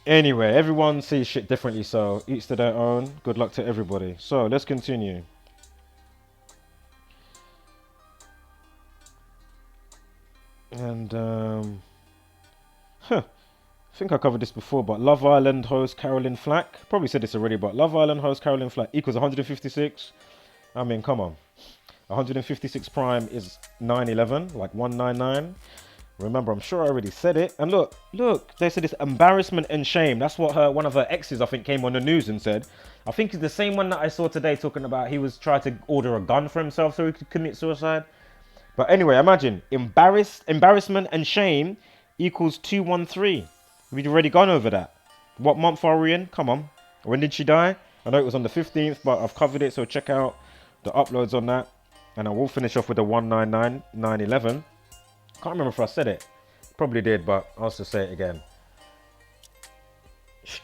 Anyway, everyone sees shit differently, so each to their own. Good luck to everybody. So let's continue. And I think I covered this before, but Love Island host Caroline Flack, probably said this already, but Love Island host Caroline Flack equals 156. I mean, come on. 156 prime is 911, like 199. Remember, I'm sure I already said it. And look, they said it's embarrassment and shame. That's what one of her exes, I think, came on the news and said. I think it's the same one that I saw today talking about he was trying to order a gun for himself so he could commit suicide. But anyway, imagine, embarrassment and shame equals 213. We've already gone over that. What month are we in? Come on. When did she die? I know it was on the 15th, but I've covered it, so check out the uploads on that. And I will finish off with the 199, 911. Can't remember if I said it. Probably did, but I'll just say it again.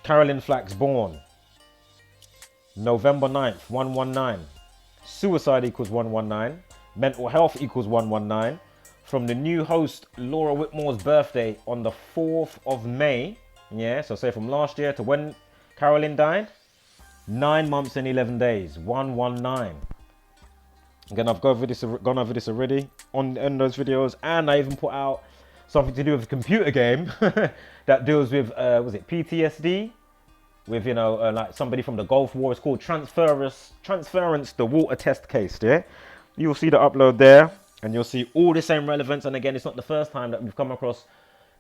Caroline Flack's born November 9th, 119. Suicide equals 119. Mental health equals 119. From the new host Laura Whitmore's birthday on the 4th of May. Yeah, so say from last year to when Caroline died. 9 months and 11 days. 119. Again, I've gone over this already on those videos, and I even put out something to do with a computer game that deals with was it PTSD, with like somebody from the Gulf War. It's called Transference, the water test case. Yeah, you'll see the upload there, and you'll see all the same relevance. And again, it's not the first time that we've come across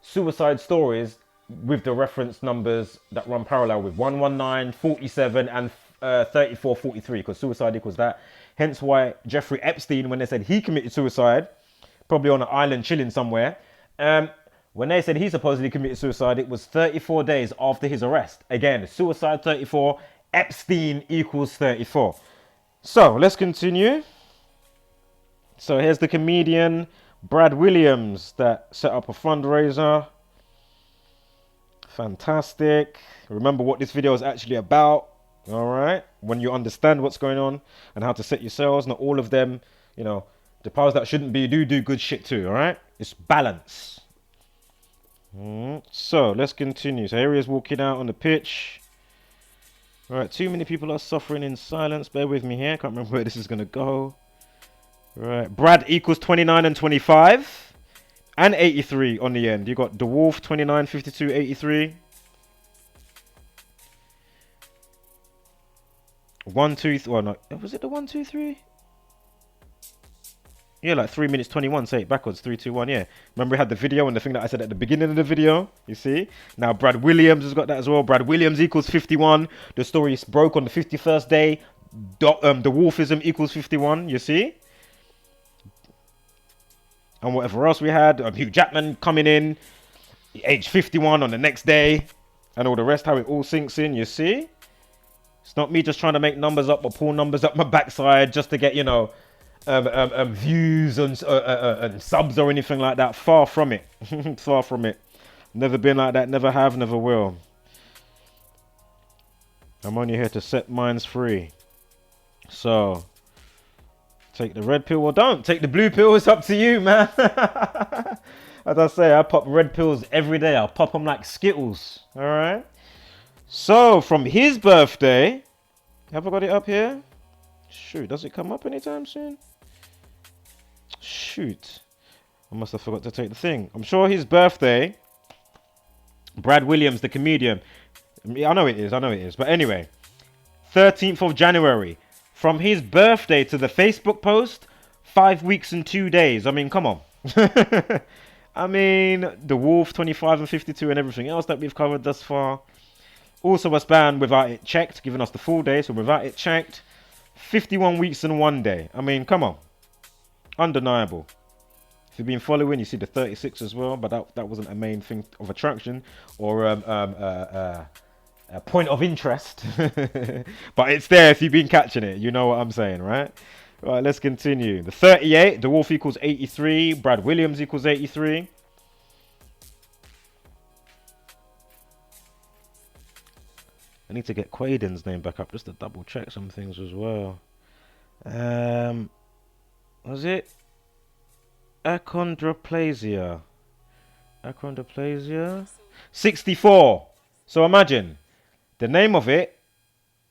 suicide stories with the reference numbers that run parallel with 119, 47, and 34, 43, because suicide equals that. Hence why Jeffrey Epstein, when they said he committed suicide, probably on an island chilling somewhere, when they said he supposedly committed suicide, it was 34 days after his arrest. Again, suicide 34, Epstein equals 34. So let's continue. So here's the comedian Brad Williams that set up a fundraiser. Fantastic. Remember what this video is actually about. All right, when you understand what's going on and how to set your sales, not all of them, the powers that shouldn't be do good shit too. All right, it's balance. So let's continue. So here he is walking out on the pitch. All right, too many people are suffering in silence. Bear with me here. Can't remember where this is gonna go. All right, Brad equals 29 and 25 and 83 on the end. You got Dwarf 29, 52, 83. 1, 2, well, no, was it the 1, 2, 3? Yeah, like 3 minutes 21. Say it backwards. 3, 2, 1. Yeah. Remember we had the video and the thing that I said at the beginning of the video. You see. Now Brad Williams has got that as well. Brad Williams equals 51. The story broke on the 51st day. The Dwarfism equals 51. You see. And whatever else we had, Hugh Jackman coming in, age 51 on the next day, and all the rest. How it all sinks in. You see. It's not me just trying to make numbers up or pull numbers up my backside just to get, views and subs or anything like that. Far from it. Far from it. Never been like that. Never have. Never will. I'm only here to set minds free. So, take the red pill or don't. Take the blue pill. It's up to you, man. As I say, I pop red pills every day. I'll pop them like Skittles. All right. So, from his birthday, have I got it up here? Shoot, does it come up anytime soon? Shoot. I must have forgot to take the thing. I'm sure his birthday, Brad Williams, the comedian. I know it is. But anyway, 13th of January. From his birthday to the Facebook post, 5 weeks and 2 days. I mean, come on. I mean, the Wolf, 25 and 52 and everything else that we've covered thus far. Also a span without it checked, giving us the full day. So without it checked, 51 weeks and 1 day. I mean, come on. Undeniable. If you've been following, you see the 36 as well. But that wasn't a main thing of attraction or a point of interest. But it's there if you've been catching it. You know what I'm saying, right? Right, let's continue. The 38, the Wolf equals 83. Brad Williams equals 83. I need to get Quaden's name back up just to double check some things as well. Was it achondroplasia? Achondroplasia? 64. So imagine the name of it,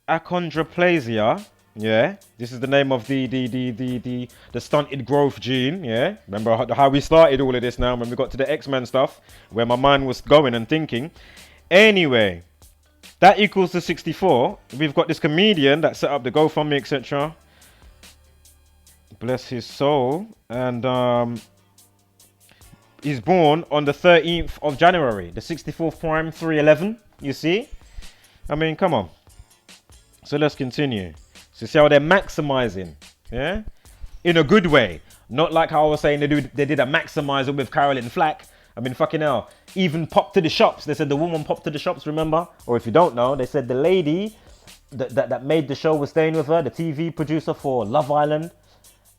achondroplasia. Yeah, this is the name of the stunted growth gene. Yeah, remember how we started all of this now when we got to the X-Men stuff, where my mind was going and thinking. Anyway, that equals to 64. We've got this comedian that set up the GoFundMe, etc. Bless his soul. And he's born on the 13th of January, the 64th prime, 311. You see? I mean, come on. So let's continue. So see how they're maximizing, yeah? In a good way. Not like how I was saying they did a maximizer with Carolyn Flack. I mean, fucking hell. Even popped to the shops. They said the woman popped to the shops, remember? Or if you don't know, they said the lady that made the show was staying with her, the TV producer for Love Island.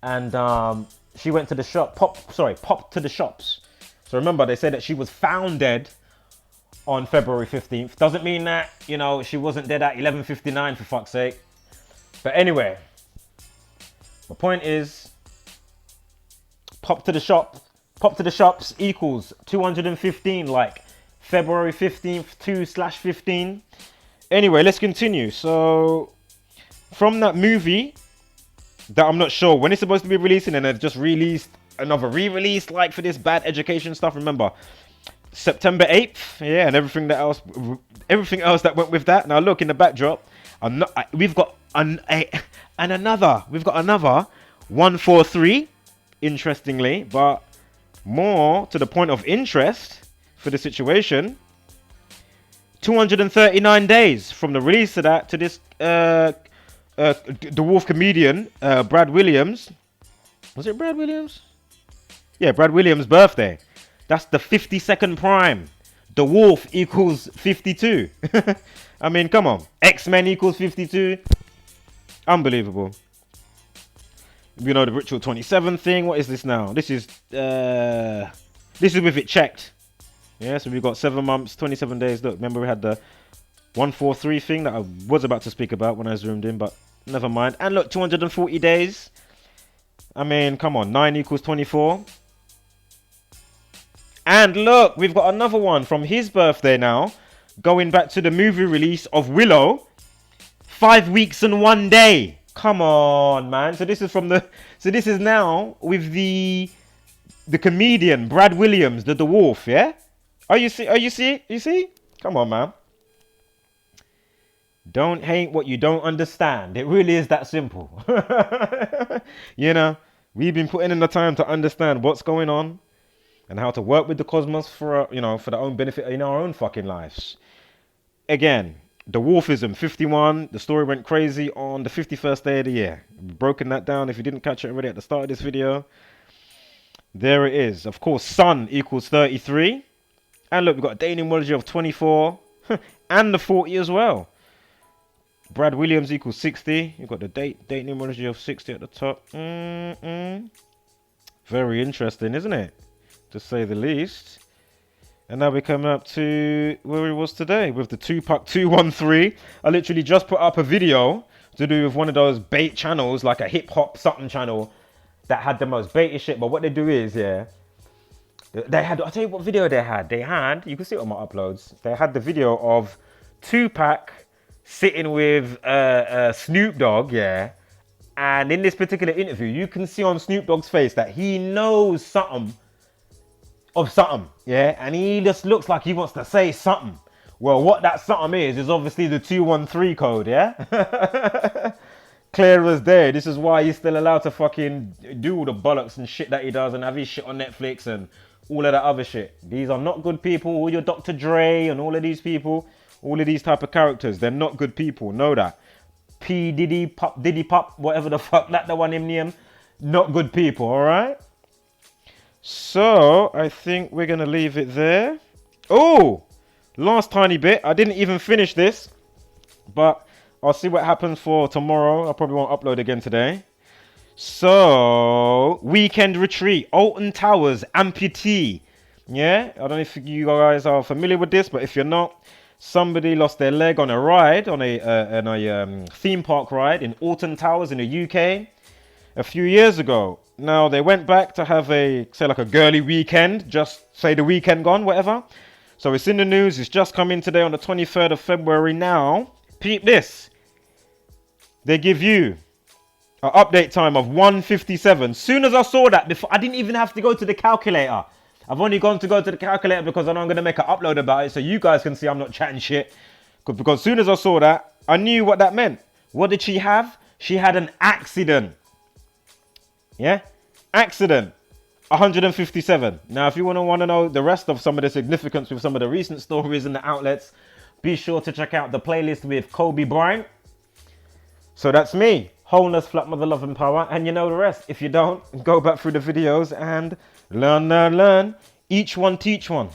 And she went to the shop, popped to the shops. So remember, they said that she was found dead on February 15th. Doesn't mean that, you know, she wasn't dead at 11:59 for fuck's sake. But anyway, my point is, pop to the shops equals 215, like February 15th, 2/15. Anyway, let's continue. So, from that movie, that I'm not sure when it's supposed to be releasing, and they've just released another re-release, like for this bad education stuff, remember, September 8th, yeah, and everything else that went with that. Now look in the backdrop, we've got another 143, interestingly, but more to the point of interest for the situation, 239 days from the release of that to this Dwarf comedian Brad Williams. Was it Brad Williams? Yeah, Brad Williams' birthday. That's the 52nd prime. Dwarf equals 52. I mean, come on. X-Men equals 52. Unbelievable. You know, the Ritual 27 thing. What is this now? This is with it checked. Yeah, so we've got 7 months, 27 days. Look, remember we had the 143 thing that I was about to speak about when I zoomed in, but never mind. And look, 240 days. I mean, come on. 9 equals 24. And look, we've got another one from his birthday now. Going back to the movie release of Willow. 5 weeks and 1 day. Come on, man. So this is now with the comedian Brad Williams, the Dwarf, yeah? You see? Come on, man. Don't hate what you don't understand. It really is that simple. You know, we've been putting in the time to understand what's going on and how to work with the cosmos for their own benefit in our own fucking lives. Again, Dwarfism 51. The story went crazy on the 51st day of the year. We've broken that down. If you didn't catch it already at the start of this video, there it is. Of course, Sun equals 33. And look, we've got a day numerology of 24 and the 40 as well. Brad Williams equals 60. You've got the date numerology of 60 at the top. Very interesting, isn't it? To say the least. And now we come up to where it was today with the Tupac 213. I literally just put up a video to do with one of those bait channels, like a hip hop something channel that had the most baity shit. But what they do is, yeah, they had, I'll tell you what video they had. They had, you can see it on my uploads. They had the video of Tupac sitting with Snoop Dogg, yeah. And in this particular interview, you can see on Snoop Dogg's face that he knows something of something, yeah, and he just looks like he wants to say something. Well, what that something is obviously the 213 code, yeah? Clear as day. This is why he's still allowed to fucking do all the bollocks and shit that he does and have his shit on Netflix and all of that other shit. These are not good people. All your Dr. Dre and all of these people, all of these type of characters, they're not good people. Know that. P. Diddy Pop, whatever the fuck that the one in name, not good people, all right? So, I think we're going to leave it there. Oh, last tiny bit. I didn't even finish this, but I'll see what happens for tomorrow. I probably won't upload again today. So, weekend retreat, Alton Towers, amputee. Yeah, I don't know if you guys are familiar with this, but if you're not, Somebody lost their leg on a ride, on a theme park ride in Alton Towers in the UK a few years ago. Now they went back to have say like a girly weekend, just say the weekend gone, whatever. So it's in the news. It's just come in today on the 23rd of February. Now, peep this. They give you an update time of 1:57. Soon as I saw that, before I didn't even have to go to the calculator. I've only gone to the calculator because I know I'm going to make an upload about it so you guys can see I'm not chatting shit. Because as soon as I saw that, I knew what that meant. What did she have? She had an accident. Yeah? Accident. 157. Now, if you want to know the rest of some of the significance with some of the recent stories in the outlets, be sure to check out the playlist with Kobe Bryant. So that's me. Wholeness, flat mother, love and power. And you know the rest. If you don't, go back through the videos and learn. Each one teach one.